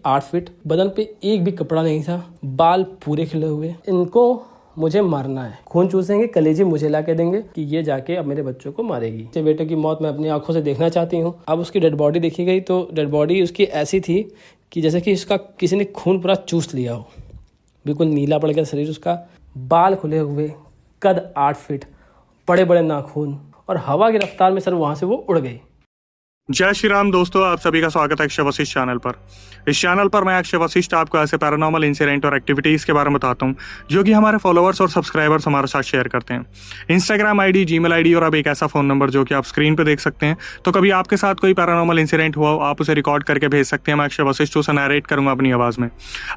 8 feet, बदन पे एक भी कपड़ा नहीं था, बाल पूरे खिले हुए। इनको मुझे मारना है, खून चूसेंगे, कलेजी मुझे ला के देंगे कि ये जाके अब मेरे बच्चों को मारेगी। मेरे बेटे की मौत मैं अपनी आंखों से देखना चाहती हूँ। अब उसकी डेड बॉडी देखी गई तो डेड बॉडी उसकी ऐसी थी कि जैसे कि इसका किसी ने खून पूरा चूस लिया हो, बिल्कुल नीला पड़ गया शरीर उसका, बाल खुले हुए, कद 8 फीट, बड़े बड़े नाखून, और हवा की रफ्तार में सर वहाँ से वो उड़ गई। जय श्री राम दोस्तों, आप सभी का स्वागत है अक्षय वशिष्ठ चैनल पर। इस चैनल पर मैं अक्षय वशिष्ठ आपको ऐसे पैरानॉर्मल इंसिडेंट और एक्टिविटीज़ के बारे में बताता हूं जो कि हमारे फॉलोअर्स और सब्सक्राइबर्स हमारे साथ शेयर करते हैं। इंस्टाग्राम आईडी, जीमेल आईडी और अब एक ऐसा फ़ोन नंबर जो कि आप स्क्रीन पर देख सकते हैं। तो कभी आपके साथ कोई पैरानॉर्मल इंसिडेंट हुआ, आप उसे रिकॉर्ड करके भेज सकते हैं। मैं अक्षय वशिष्ठ उसे नरेट करूँगा अपनी आवाज़ में।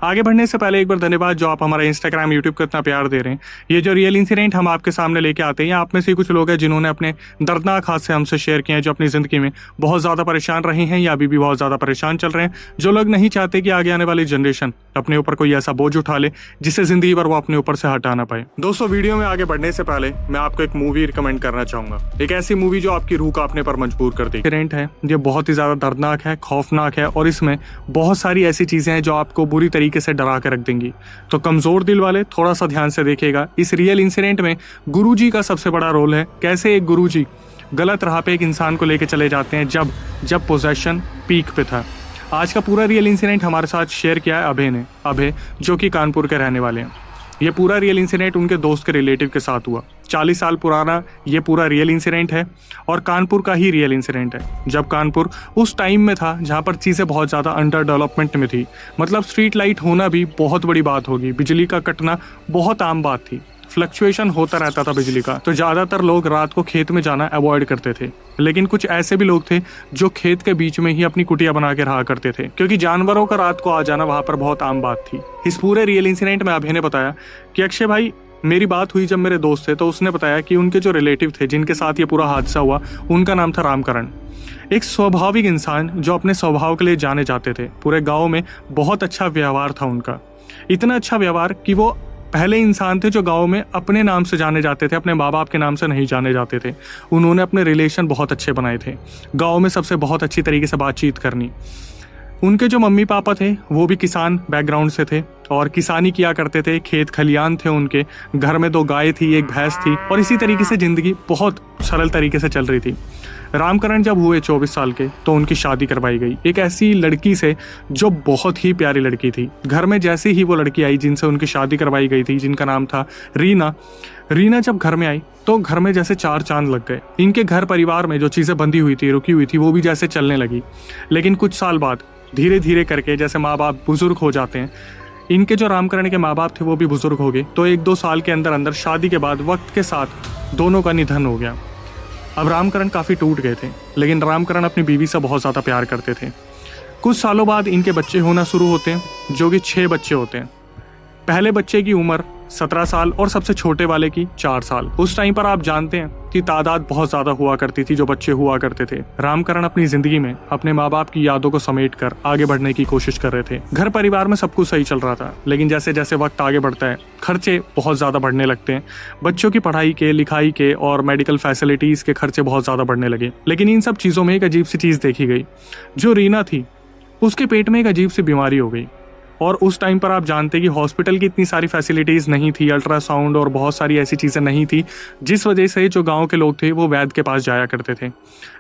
आगे बढ़ने से पहले एक बार धन्यवाद जो आप हमारे इंस्टाग्राम, यूट्यूब को इतना प्यार दे रहे हैं। ये जो रियल इंसिडेंट हम आपके सामने लेके आते हैं, आप में से कुछ लोग हैं जिन्होंने अपने दर्दनाक हादसे हमसे शेयर किए हैं, जो अपनी ज़िंदगी में बहुत ज़्यादा परेशान रहे हैं या अभी भी बहुत ज्यादा परेशान चल रहे हैं। जो लोग नहीं चाहते कि आगे आने वाली जनरेशन अपने ऊपर कोई ऐसा बोझ उठा ले जिसे जिंदगी भर वो अपने ऊपर से हटा ना पाए। दोस्तों, वीडियो में आगे बढ़ने से पहले मैं आपको एक मूवी रिकमेंड करना चाहूंगा, एक ऐसी मूवी जो आपकी रूह कांपने पर मजबूर कर दी। इंसिडेंट है, ये बहुत ही ज्यादा दर्दनाक है, खौफनाक है और इसमें बहुत सारी ऐसी चीजें हैं जो आपको बुरी तरीके से डरा के रख देंगी। तो कमजोर दिल वाले थोड़ा सा ध्यान से देखिएगा। इस रियल इंसिडेंट में गुरुजी का सबसे बड़ा रोल है। कैसे एक गुरुजी गलत राह पे एक इंसान को लेके चले जाते हैं जब पोजेशन पीक पे था। आज का पूरा रियल इंसिडेंट हमारे साथ शेयर किया है अभय ने। अभय जो कि कानपुर के रहने वाले हैं। ये पूरा रियल इंसिडेंट उनके दोस्त के रिलेटिव के साथ हुआ। 40 साल पुराना ये पूरा रियल इंसिडेंट है और कानपुर का ही रियल इंसिडेंट है। जब कानपुर उस टाइम में था जहाँ पर चीज़ें बहुत ज़्यादा अंडर डेवलपमेंट में थी, मतलब स्ट्रीट लाइट होना भी बहुत बड़ी बात होगी, बिजली का कटना बहुत आम बात थी, फ्लक्चुएशन होता रहता था बिजली का। तो ज़्यादातर लोग रात को खेत में जाना अवॉइड करते थे, लेकिन कुछ ऐसे भी लोग थे जो खेत के बीच में ही अपनी कुटिया बना के रहा करते थे, क्योंकि जानवरों का रात को आ जाना वहाँ पर बहुत आम बात थी। इस पूरे रियल इंसिडेंट में अभय ने बताया कि अक्षय भाई, मेरी बात हुई जब मेरे दोस्त थे तो उसने बताया कि उनके जो रिलेटिव थे जिनके साथ ये पूरा हादसा हुआ, उनका नाम था रामकरण। एक स्वाभाविक इंसान जो अपने स्वभाव के लिए जाने जाते थे। पूरे गाँव में बहुत अच्छा व्यवहार था उनका, इतना अच्छा व्यवहार कि वो पहले इंसान थे जो गांव में अपने नाम से जाने जाते थे, अपने माँ बाप के नाम से नहीं जाने जाते थे। उन्होंने अपने रिलेशन बहुत अच्छे बनाए थे, गांव में सबसे बहुत अच्छी तरीके से बातचीत करनी। उनके जो मम्मी पापा थे वो भी किसान बैकग्राउंड से थे और किसानी किया करते थे, खेत खलियान थे उनके, घर में 2 गाय थी, 1 भैंस थी और इसी तरीके से ज़िंदगी बहुत सरल तरीके से चल रही थी। रामकरण जब हुए 24 साल के तो उनकी शादी करवाई गई एक ऐसी लड़की से जो बहुत ही प्यारी लड़की थी। घर में जैसे ही वो लड़की आई जिनसे उनकी शादी करवाई गई थी, जिनका नाम था रीना जब घर में आई तो घर में जैसे 4 चांद लग गए। इनके घर परिवार में जो चीज़ें बंधी हुई थी, रुकी हुई थी, वो भी जैसे चलने लगी। लेकिन कुछ साल बाद धीरे धीरे करके जैसे माँ बाप बुजुर्ग हो जाते हैं, इनके जो रामकरण के माँ बाप थे वो भी बुजुर्ग हो गए। तो 1-2 साल के अंदर शादी के बाद वक्त के साथ दोनों का निधन हो गया। अब रामकरण काफ़ी टूट गए थे, लेकिन रामकरण अपनी बीवी से बहुत ज़्यादा प्यार करते थे। कुछ सालों बाद इनके बच्चे होना शुरू होते हैं, जो कि 6 बच्चे होते हैं। पहले बच्चे की उम्र 17 साल और सबसे छोटे वाले की 4 साल। उस टाइम पर आप जानते हैं कि तादाद बहुत ज़्यादा हुआ करती थी जो बच्चे हुआ करते थे। रामकरण अपनी ज़िंदगी में अपने माँ बाप की यादों को समेट कर आगे बढ़ने की कोशिश कर रहे थे। घर परिवार में सब कुछ सही चल रहा था, लेकिन जैसे जैसे वक्त आगे बढ़ता है खर्चे बहुत ज़्यादा बढ़ने लगते हैं। बच्चों की पढ़ाई के, लिखाई के और मेडिकल फैसिलिटीज़ के खर्चे बहुत ज़्यादा बढ़ने लगे। लेकिन इन सब चीज़ों में एक अजीब सी चीज़ देखी गई। जो रीना थी उसके पेट में एक अजीब सी बीमारी हो गई और उस टाइम पर आप जानते कि हॉस्पिटल की इतनी सारी फैसिलिटीज़ नहीं थी, अल्ट्रासाउंड और बहुत सारी ऐसी चीज़ें नहीं थी, जिस वजह से जो गांव के लोग थे वो वैद्य के पास जाया करते थे।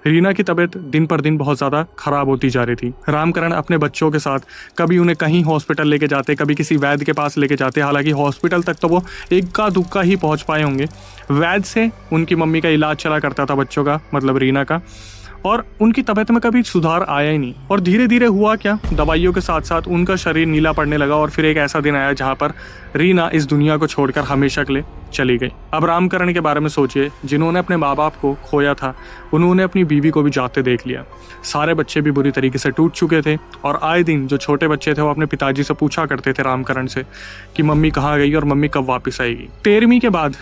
रीना की तबीयत दिन पर दिन बहुत ज़्यादा ख़राब होती जा रही थी। रामकरण अपने बच्चों के साथ कभी उन्हें कहीं हॉस्पिटल लेके जाते, कभी किसी वैद्य के पास लेके जाते। हालांकि हॉस्पिटल तक तो वो इक्का दुक्का ही पहुँच पाए होंगे। वैद्य से उनकी मम्मी का इलाज चला करता था बच्चों का, मतलब रीना का, और उनकी तबीयत में कभी सुधार आया ही नहीं। और धीरे धीरे हुआ क्या, दवाइयों के साथ साथ उनका शरीर नीला पड़ने लगा और फिर एक ऐसा दिन आया जहाँ पर रीना इस दुनिया को छोड़कर हमेशा के लिए चली गई। अब रामकरण के बारे में सोचिए, जिन्होंने अपने माँ बाप को खोया था उन्होंने अपनी बीवी को भी जाते देख लिया। सारे बच्चे भी बुरी तरीके से टूट चुके थे और आए दिन जो छोटे बच्चे थे वो अपने पिताजी से पूछा करते थे रामकरण से कि मम्मी कहाँ गई और मम्मी कब वापस आएगी। 13वीं के बाद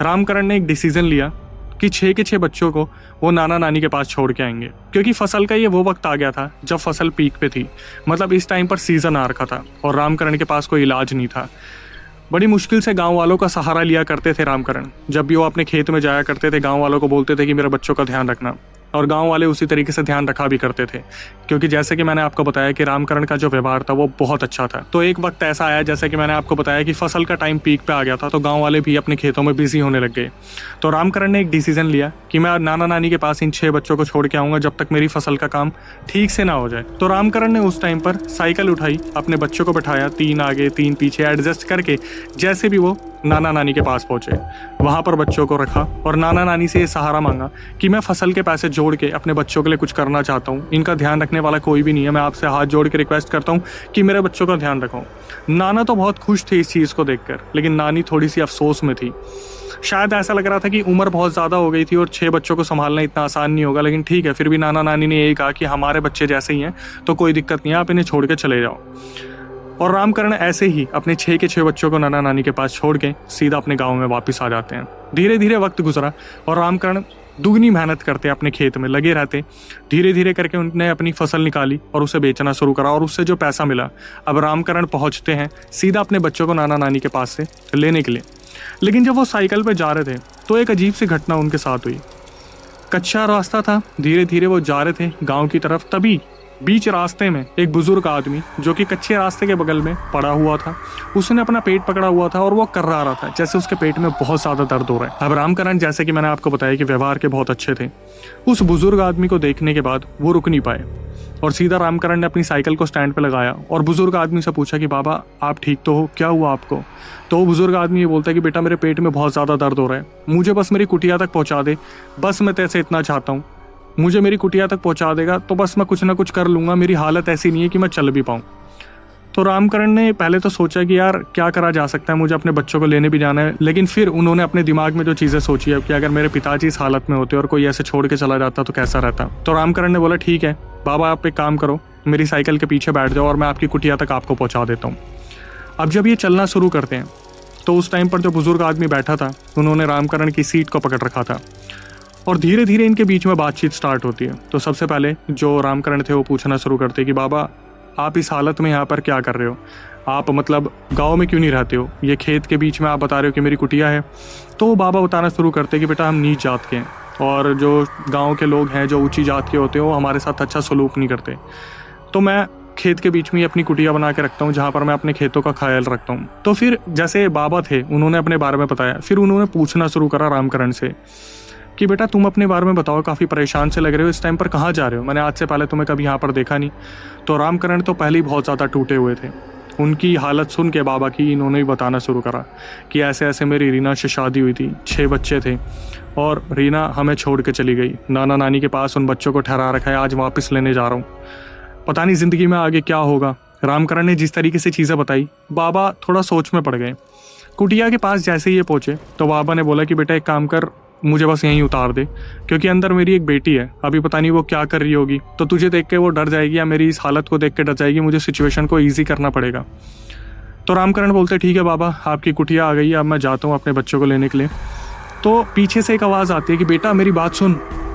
रामकरण ने एक डिसीजन लिया कि 6 के 6 बच्चों को वो नाना नानी के पास छोड़ के आएंगे, क्योंकि फसल का ये वो वक्त आ गया था जब फसल पीक पे थी। मतलब इस टाइम पर सीजन आ रखा था और रामकरण के पास कोई इलाज नहीं था। बड़ी मुश्किल से गांव वालों का सहारा लिया करते थे रामकरण। जब भी वो अपने खेत में जाया करते थे गांव वालों को बोलते थे कि मेरे बच्चों का ध्यान रखना। और गांव वाले उसी तरीके से ध्यान रखा भी करते थे, क्योंकि जैसे कि मैंने आपको बताया कि रामकरण का जो व्यवहार था वो बहुत अच्छा था। तो एक वक्त ऐसा आया, जैसे कि मैंने आपको बताया कि फसल का टाइम पीक पे आ गया था, तो गांव वाले भी अपने खेतों में बिजी होने लग गए। तो रामकरण ने एक डिसीजन लिया कि मैं नाना नानी के पास इन 6 बच्चों को छोड़ के आऊँगा जब तक मेरी फसल का काम ठीक से ना हो जाए। तो रामकरण ने उस टाइम पर साइकिल उठाई, अपने बच्चों को बैठाया, 3 आगे 3 पीछे एडजस्ट करके जैसे भी वो नाना नानी के पास पहुंचे, वहां पर बच्चों को रखा और नाना नानी से ये सहारा मांगा कि मैं फसल के पैसे जोड़ के अपने बच्चों के लिए कुछ करना चाहता हूँ, इनका ध्यान रखने वाला कोई भी नहीं है, मैं आपसे हाथ जोड़ के रिक्वेस्ट करता हूँ कि मेरे बच्चों का ध्यान रखो। नाना तो बहुत खुश थे इस चीज़ को देखकर, लेकिन नानी थोड़ी सी अफसोस में थी। शायद ऐसा लग रहा था कि उम्र बहुत ज़्यादा हो गई थी और 6 बच्चों को संभालना इतना आसान नहीं होगा, लेकिन ठीक है, फिर भी नाना नानी ने यही कहा कि हमारे बच्चे जैसे ही हैं तो कोई दिक्कत नहीं है, आप इन्हें छोड़ के चले जाओ। और रामकरण ऐसे ही अपने 6 के 6 बच्चों को नाना नानी के पास छोड़ के सीधा अपने गांव में वापस आ जाते हैं। धीरे धीरे वक्त गुजरा और रामकरण दुगनी मेहनत करते अपने खेत में लगे रहते। धीरे धीरे करके उन्होंने अपनी फसल निकाली और उसे बेचना शुरू करा और उससे जो पैसा मिला, अब रामकरण पहुंचते हैं सीधा अपने बच्चों को नाना नानी के पास से लेने के लिए। लेकिन जब वो साइकिल पर जा रहे थे तो एक अजीब सी घटना उनके साथ हुई। कच्चा रास्ता था, धीरे धीरे वो जा रहे थे गाँव की तरफ, तभी बीच रास्ते में एक बुजुर्ग आदमी जो कि कच्चे रास्ते के बगल में पड़ा हुआ था, उसने अपना पेट पकड़ा हुआ था और वो कर्रा रहा था, जैसे उसके पेट में बहुत ज्यादा दर्द हो रहा है। अब रामकरण, जैसे कि मैंने आपको बताया कि व्यवहार के बहुत अच्छे थे, उस बुजुर्ग आदमी को देखने के बाद वो रुक नहीं पाए और सीधा रामकरण ने अपनी साइकिल को स्टैंड पे लगाया और बुजुर्ग आदमी से पूछा कि बाबा आप ठीक तो हो, क्या हुआ आपको? तो वो बुजुर्ग आदमी ये बोलता है कि बेटा मेरे पेट में बहुत ज़्यादा दर्द हो रहा है, मुझे बस मेरी कुटिया तक पहुँचा दे, बस मैं तेरे से इतना चाहता हूँ, मुझे मेरी कुटिया तक पहुँचा देगा तो बस मैं कुछ ना कुछ कर लूँगा, मेरी हालत ऐसी नहीं है कि मैं चल भी पाऊँ। तो रामकरण ने पहले तो सोचा कि यार क्या करा जा सकता है, मुझे अपने बच्चों को लेने भी जाना है, लेकिन फिर उन्होंने अपने दिमाग में जो चीज़ें सोची है कि अगर मेरे पिताजी इस हालत में होते और कोई ऐसे छोड़ के चला जाता तो कैसा रहता। तो रामकरण ने बोला ठीक है बाबा, आप एक काम करो, मेरी साइकिल के पीछे बैठ जाओ और मैं आपकी कुटिया तक आपको पहुँचा देता हूँ। अब जब ये चलना शुरू करते हैं तो उस टाइम पर जो बुजुर्ग आदमी बैठा था उन्होंने रामकरण की सीट को पकड़ रखा था और धीरे धीरे इनके बीच में बातचीत स्टार्ट होती है। तो सबसे पहले जो रामकरण थे वो पूछना शुरू करते कि बाबा आप इस हालत में यहाँ पर क्या कर रहे हो, आप मतलब गांव में क्यों नहीं रहते हो, ये खेत के बीच में आप बता रहे हो कि मेरी कुटिया है। तो वो बाबा बताना शुरू करते कि बेटा हम नीच जात के हैं और जो गाँव के लोग हैं जो ऊँची जात के होते हैं वो हमारे साथ अच्छा सलूक नहीं करते, तो मैं खेत के बीच में अपनी कुटिया बना के रखता हूँ जहाँ पर मैं अपने खेतों का ख्याल रखता हूँ। तो फिर जैसे बाबा थे उन्होंने अपने बारे में बताया, फिर उन्होंने पूछना शुरू करा रामकरण से कि बेटा तुम अपने बारे में बताओ, काफ़ी परेशान से लग रहे हो, इस टाइम पर कहाँ जा रहे हो, मैंने आज से पहले तुम्हें कभी यहाँ पर देखा नहीं। तो रामकरण तो पहले ही बहुत ज़्यादा टूटे हुए थे, उनकी हालत सुन के बाबा की इन्होंने भी बताना शुरू करा कि ऐसे ऐसे मेरी रीना से शादी हुई थी, 6 बच्चे थे और रीना हमें छोड़ के चली गई, नाना नानी के पास उन बच्चों को ठहरा रखा है, आज वापस लेने जा रहा हूँ, पता नहीं ज़िंदगी में आगे क्या होगा। रामकरण ने जिस तरीके से चीज़ें बताई बाबा थोड़ा सोच में पड़ गए। कुटिया के पास जैसे ही ये पहुँचे तो बाबा ने बोला कि बेटा एक काम कर, मुझे बस यहीं उतार दे, क्योंकि अंदर मेरी एक बेटी है, अभी पता नहीं वो क्या कर रही होगी, तो तुझे देख के वो डर जाएगी या मेरी इस हालत को देख के डर जाएगी, मुझे सिचुएशन को ईजी करना पड़ेगा। तो रामकरण बोलते ठीक है बाबा, आपकी कुटिया आ गई है, अब मैं जाता हूँ अपने बच्चों को लेने के लिए। तो पीछे से एक आवाज़ आती है कि बेटा मेरी बात सुन,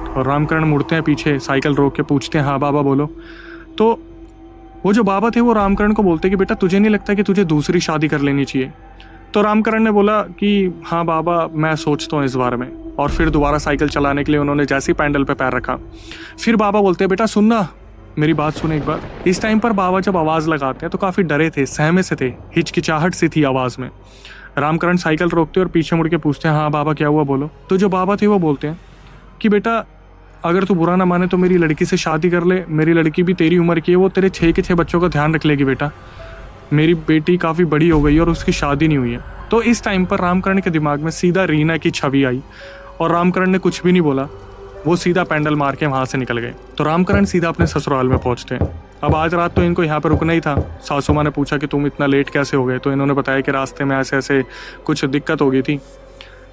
और रामकरण मुड़ते हैं पीछे, साइकिल रोक के पूछते हैं हाँ बाबा बोलो। तो वो जो बाबा थे वो रामकरण को बोलते कि बेटा तुझे नहीं लगता कि तुझे दूसरी शादी कर लेनी चाहिए? तो रामकरण ने बोला कि हाँ बाबा मैं सोचता हूँ इस बारे में, और फिर दोबारा साइकिल चलाने के लिए उन्होंने जैसे ही पैडल पे पैर रखा, फिर बाबा बोलते हैं बेटा सुनना, मेरी बात सुन एक बार। इस टाइम पर बाबा जब आवाज़ लगाते हैं तो काफ़ी डरे थे, सहमे से थे, हिचकिचाहट सी थी आवाज़ में। रामकरण साइकिल रोकते और पीछे मुड़ के पूछते हैं हाँ बाबा क्या हुआ बोलो। तो जो बाबा थे वो बोलते हैं कि बेटा अगर तू बुरा ना माने तो मेरी लड़की से शादी कर ले, मेरी लड़की भी तेरी उम्र की है, वो तेरे 6 के 6 बच्चों का ध्यान रख लेगी बेटा, मेरी बेटी काफ़ी बड़ी हो गई और उसकी शादी नहीं हुई है। तो इस टाइम पर रामकरण के दिमाग में सीधा रीना की छवि आई और रामकरण ने कुछ भी नहीं बोला, वो सीधा पैंडल मार के वहाँ से निकल गए। तो रामकरण सीधा अपने ससुराल में पहुँचते हैं। अब आज रात तो इनको यहाँ पर रुकना ही था। सासू माँ ने पूछा कि तुम इतना लेट कैसे हो गए, तो इन्होंने बताया कि रास्ते में ऐसे ऐसे कुछ दिक्कत हो गई थी।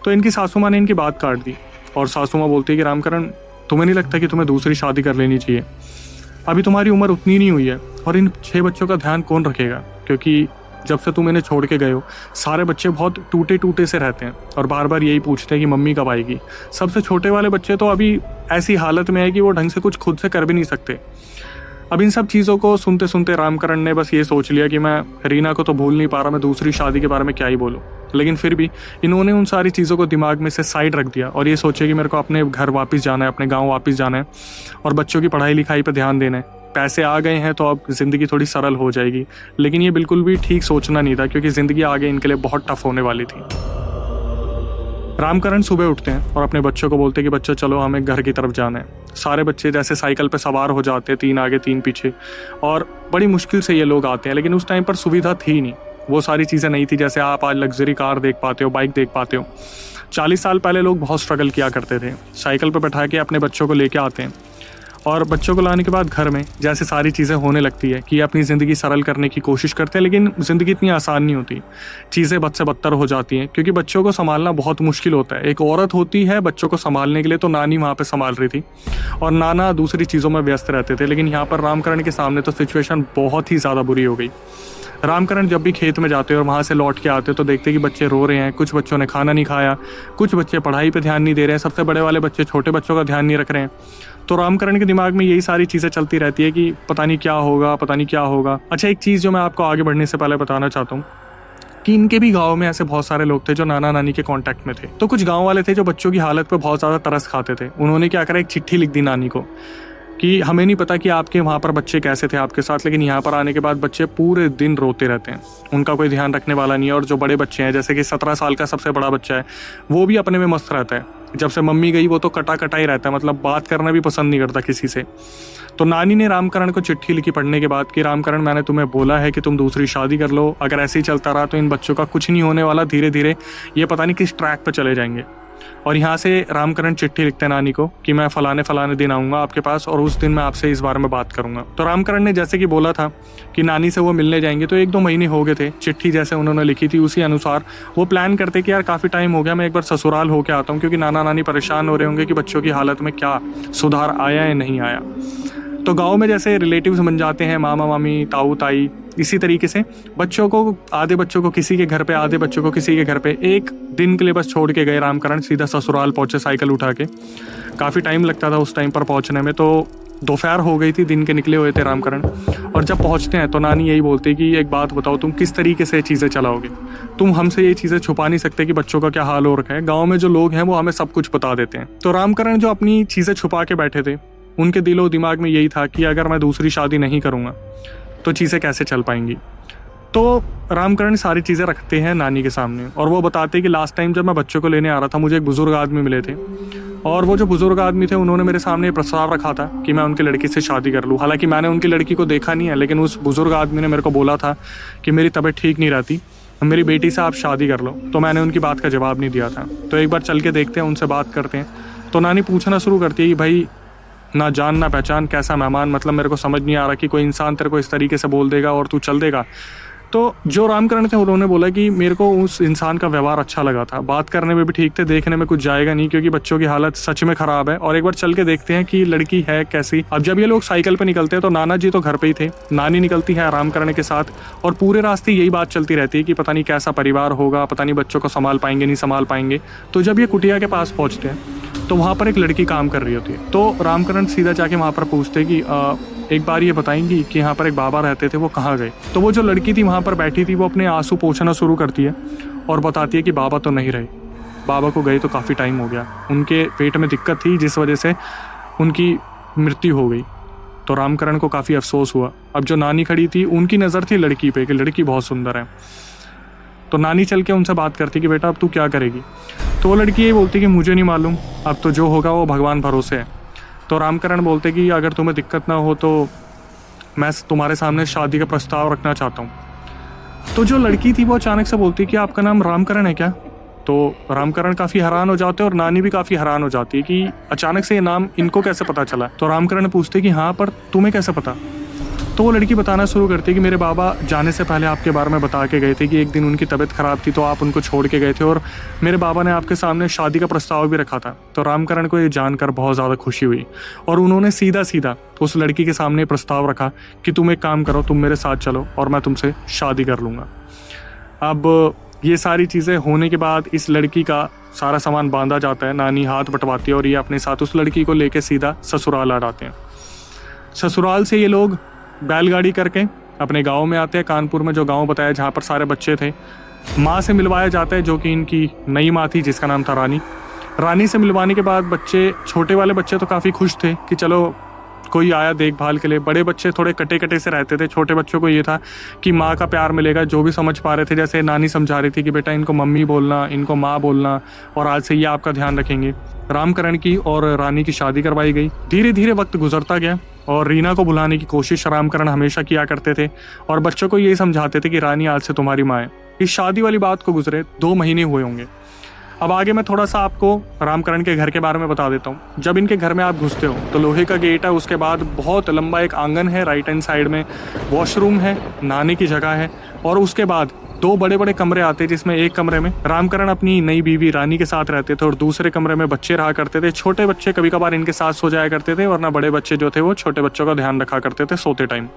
तो इनकी सासू माँ ने इनकी बात काट दी और सासू माँ बोलती है कि रामकरण तुम्हें नहीं लगता कि तुम्हें दूसरी शादी कर लेनी चाहिए, अभी तुम्हारी उम्र उतनी नहीं हुई है और इन 6 बच्चों का ध्यान कौन रखेगा, क्योंकि जब से तुम इन्हें छोड़ के गए हो सारे बच्चे बहुत टूटे टूटे से रहते हैं और बार बार यही पूछते हैं कि मम्मी कब आएगी। सबसे छोटे वाले बच्चे तो अभी ऐसी हालत में है कि वो ढंग से कुछ खुद से कर भी नहीं सकते। अब इन सब चीज़ों को सुनते सुनते रामकरण ने बस ये सोच लिया कि मैं रीना को तो भूल नहीं पा रहा, मैं दूसरी शादी के बारे में क्या ही बोलूँ। लेकिन फिर भी इन्होंने उन सारी चीज़ों को दिमाग में से साइड रख दिया और ये सोचे कि मेरे को अपने घर वापस जाना है, अपने गाँव वापस जाना है और बच्चों की पढ़ाई लिखाई पर ध्यान देना है। पैसे आ गए हैं तो अब ज़िंदगी थोड़ी सरल हो जाएगी। लेकिन ये बिल्कुल भी ठीक सोचना नहीं था, क्योंकि ज़िंदगी आगे इनके लिए बहुत टफ होने वाली थी। रामकरण सुबह उठते हैं और अपने बच्चों को बोलते हैं कि बच्चों चलो हमें घर की तरफ जाना है। सारे बच्चे जैसे साइकिल पे सवार हो जाते हैं, 3 आगे 3 पीछे, और बड़ी मुश्किल से ये लोग आते हैं। लेकिन उस टाइम पर सुविधा थी नहीं, वो सारी चीज़ें नहीं थी जैसे आप आज लग्जरी कार देख पाते हो, बाइक देख पाते हो। 40 साल पहले लोग बहुत स्ट्रगल किया करते थे। साइकिल पर बैठा के अपने बच्चों को लेके आते हैं और बच्चों को लाने के बाद घर में जैसे सारी चीज़ें होने लगती है कि अपनी ज़िंदगी सरल करने की कोशिश करते हैं। लेकिन ज़िंदगी इतनी आसान नहीं होती, चीज़ें बद से बदतर हो जाती हैं, क्योंकि बच्चों को संभालना बहुत मुश्किल होता है। एक औरत होती है बच्चों को संभालने के लिए, तो नानी वहाँ पे संभाल रही थी और नाना दूसरी चीज़ों में व्यस्त रहते थे। लेकिन यहाँ पर रामकरण के सामने तो सिचुएशन बहुत ही ज़्यादा बुरी हो गई। रामकरण जब भी खेत में जाते और वहाँ से लौट के आते तो देखते कि बच्चे रो रहे हैं, कुछ बच्चों ने खाना नहीं खाया, कुछ बच्चे पढ़ाई पे ध्यान नहीं दे रहे हैं, सबसे बड़े वाले बच्चे छोटे बच्चों का ध्यान नहीं रख रहे हैं। तो रामकरण के दिमाग में यही सारी चीज़ें चलती रहती है कि पता नहीं क्या होगा, पता नहीं क्या होगा। अच्छा, एक चीज़ जो मैं आपको आगे बढ़ने से पहले बताना चाहता हूँ कि इनके भी गाँव में ऐसे बहुत सारे लोग थे जो नाना नानी के कांटेक्ट में थे। तो कुछ गाँव वाले थे जो बच्चों की हालत पर बहुत ज़्यादा तरस खाते थे। उन्होंने क्या करा, एक चिट्ठी लिख दी नानी को कि हमें नहीं पता कि आपके वहाँ पर बच्चे कैसे थे आपके साथ, लेकिन यहाँ पर आने के बाद बच्चे पूरे दिन रोते रहते हैं, उनका कोई ध्यान रखने वाला नहीं है। और जो बड़े बच्चे हैं, जैसे कि 17 साल का सबसे बड़ा बच्चा है, वो भी अपने में मस्त रहता है। जब से मम्मी गई वो तो कटा कटा ही रहता है, मतलब बात करना भी पसंद नहीं करता किसी से। तो नानी ने रामकरण को चिट्ठी लिखी पढ़ने के बाद कि रामकरण, मैंने तुम्हें बोला है कि तुम दूसरी शादी कर लो, अगर ऐसे ही चलता रहा तो इन बच्चों का कुछ नहीं होने वाला, धीरे धीरे ये पता नहीं किस ट्रैक पर चले जाएंगे। और यहाँ से रामकरण चिट्ठी लिखते हैं नानी को कि मैं फलाने दिन आऊँगा आपके पास और उस दिन मैं आपसे इस बारे में बात करूँगा। तो रामकरण ने जैसे कि बोला था कि नानी से वो मिलने जाएंगे, तो 1-2 महीने हो गए थे। चिट्ठी जैसे उन्होंने लिखी थी उसी अनुसार वो प्लान करते कि यार काफ़ी टाइम हो गया, मैं एक बार ससुराल होके आता हूँ, क्योंकि नाना नानी परेशान हो रहे होंगे कि बच्चों की हालत में क्या सुधार आया या नहीं आया। तो गांव में जैसे रिलेटिव्स बन जाते हैं, मामा मामी, ताऊ ताई, इसी तरीके से बच्चों को, आधे बच्चों को किसी के घर पे, आधे बच्चों को किसी के घर पे, एक दिन के लिए बस छोड़ के गए रामकरण। सीधा ससुराल पहुंचे साइकिल उठा के। काफ़ी टाइम लगता था उस टाइम पर पहुंचने में, तो दोपहर हो गई थी, दिन के निकले हुए थे रामकरण। और जब पहुंचते हैं तो नानी यही बोलती कि एक बात बताओ, तुम किस तरीके से चीज़ें चलाओगे, तुम हमसे ये चीज़ें छुपा नहीं सकते कि बच्चों का क्या हाल हो रखा है। गाँव में जो लोग हैं वो हमें सब कुछ बता देते हैं। तो रामकरण जो अपनी चीज़ें छुपा के बैठे थे, उनके दिलो दिमाग में यही था कि अगर मैं दूसरी शादी नहीं करूँगा तो चीज़ें कैसे चल पाएंगी। तो रामकरण सारी चीज़ें रखते हैं नानी के सामने और वो बताते हैं कि लास्ट टाइम जब मैं बच्चों को लेने आ रहा था, मुझे एक बुज़ुर्ग आदमी मिले थे और वो जो बुज़ुर्ग आदमी थे उन्होंने मेरे सामने प्रस्ताव रखा था कि मैं उनकी लड़की से शादी कर लूँ। हालांकि मैंने उनकी लड़की को देखा नहीं है, लेकिन उस बुज़ुर्ग आदमी ने मेरे को बोला था कि मेरी तबीयत ठीक नहीं रहती, मेरी बेटी से आप शादी कर लो। तो मैंने उनकी बात का जवाब नहीं दिया था। तो एक बार चल के देखते हैं, उनसे बात करते हैं। तो नानी पूछना शुरू करती है कि भाई ना जान ना पहचान, कैसा मेहमान, मतलब मेरे को समझ नहीं आ रहा कि कोई इंसान तेरे को इस तरीके से बोल देगा और तू चल देगा। तो जो रामकरण थे उन्होंने बोला कि मेरे को उस इंसान का व्यवहार अच्छा लगा था, बात करने में भी ठीक थे, देखने में कुछ जाएगा नहीं क्योंकि बच्चों की हालत सच में ख़राब है, और एक बार चल के देखते हैं कि लड़की है कैसी। अब जब ये लोग साइकिल पे निकलते हैं तो नाना जी तो घर पे ही थे, नानी निकलती है रामकरण के साथ और पूरे रास्ते यही बात चलती रहती है कि पता नहीं कैसा परिवार होगा, पता नहीं बच्चों को संभाल पाएंगे नहीं संभाल पाएंगे। तो जब ये कुटिया के पास पहुँचते हैं तो वहाँ पर एक लड़की काम कर रही होती है। तो रामकरण सीधा जाके वहाँ पर पूछते कि एक बार ये बताएंगी कि यहाँ पर एक बाबा रहते थे, वो कहाँ गए। तो वो जो लड़की थी वहाँ पर बैठी थी, वो अपने आंसू पोंछना शुरू करती है और बताती है कि बाबा तो नहीं रहे, बाबा को गए तो काफ़ी टाइम हो गया, उनके पेट में दिक्कत थी जिस वजह से उनकी मृत्यु हो गई। तो रामकरण को काफ़ी अफसोस हुआ। अब जो नानी खड़ी थी उनकी नज़र थी लड़की पे कि लड़की बहुत सुंदर है। तो नानी चल के उनसे बात करती कि बेटा अब तू क्या करेगी। तो वो लड़की ये बोलती कि मुझे नहीं मालूम, अब तो जो होगा वो भगवान भरोसे है। तो रामकरण बोलते कि अगर तुम्हें दिक्कत ना हो तो मैं तुम्हारे सामने शादी का प्रस्ताव रखना चाहता हूँ। तो जो लड़की थी वो अचानक से बोलती कि आपका नाम रामकरण है क्या। तो रामकरण काफ़ी हैरान हो जाते हैं और नानी भी काफ़ी हैरान हो जाती है कि अचानक से ये नाम इनको कैसे पता चला। तो रामकरण पूछते कि हाँ पर तुम्हें कैसे पता। तो वो लड़की बताना शुरू करती है कि मेरे बाबा जाने से पहले आपके बारे में बता के गए थे कि एक दिन उनकी तबीयत ख़राब थी तो आप उनको छोड़ के गए थे और मेरे बाबा ने आपके सामने शादी का प्रस्ताव भी रखा था। तो रामकरण को ये जानकर बहुत ज़्यादा खुशी हुई और उन्होंने सीधा सीधा उस लड़की के सामने प्रस्ताव रखा कि तुम एक काम करो, तुम मेरे साथ चलो और मैं तुमसे शादी कर लूँगा। अब ये सारी चीज़ें होने के बाद इस लड़की का सारा सामान बांधा जाता है, नानी हाथ बंटवाती है और ये अपने साथ उस लड़की को लेकर सीधा ससुराल आ जाते हैं। ससुराल से ये लोग बैलगाड़ी करके अपने गांव में आते हैं, कानपुर में जो गांव बताया जहाँ पर सारे बच्चे थे। माँ से मिलवाया जाता है जो कि इनकी नई माँ थी, जिसका नाम था रानी। रानी से मिलवाने के बाद बच्चे, छोटे वाले बच्चे तो काफ़ी खुश थे कि चलो कोई आया देखभाल के लिए। बड़े बच्चे थोड़े कटे कटे से रहते थे। छोटे बच्चों को ये था कि माँ का प्यार मिलेगा, जो भी समझ पा रहे थे। जैसे नानी समझा रही थी कि बेटा इनको मम्मी बोलना, इनको माँ बोलना, और आज से ये आपका ध्यान रखेंगे। रामकरण की और रानी की शादी करवाई गई। धीरे धीरे वक्त गुजरता गया और रीना को बुलाने की कोशिश रामकरण हमेशा किया करते थे और बच्चों को यही समझाते थे कि रानी आज से तुम्हारी माँ है। इस शादी वाली बात को गुजरे 2 महीने हुए होंगे। अब आगे मैं थोड़ा सा आपको रामकरण के घर के बारे में बता देता हूँ। जब इनके घर में आप घुसते हो तो लोहे का गेट है, उसके बाद बहुत लंबा एक आंगन है, राइट हैंड साइड में वॉशरूम है, नहाने की जगह है, और उसके बाद 2 बड़े बड़े कमरे आते हैं, जिसमें एक कमरे में रामकरण अपनी नई बीवी रानी के साथ रहते थे और दूसरे कमरे में बच्चे रहा करते थे। छोटे बच्चे कभी कभार इनके साथ सो जाया करते थे, वरना बड़े बच्चे जो थे वो छोटे बच्चों का ध्यान रखा करते थे सोते टाइम।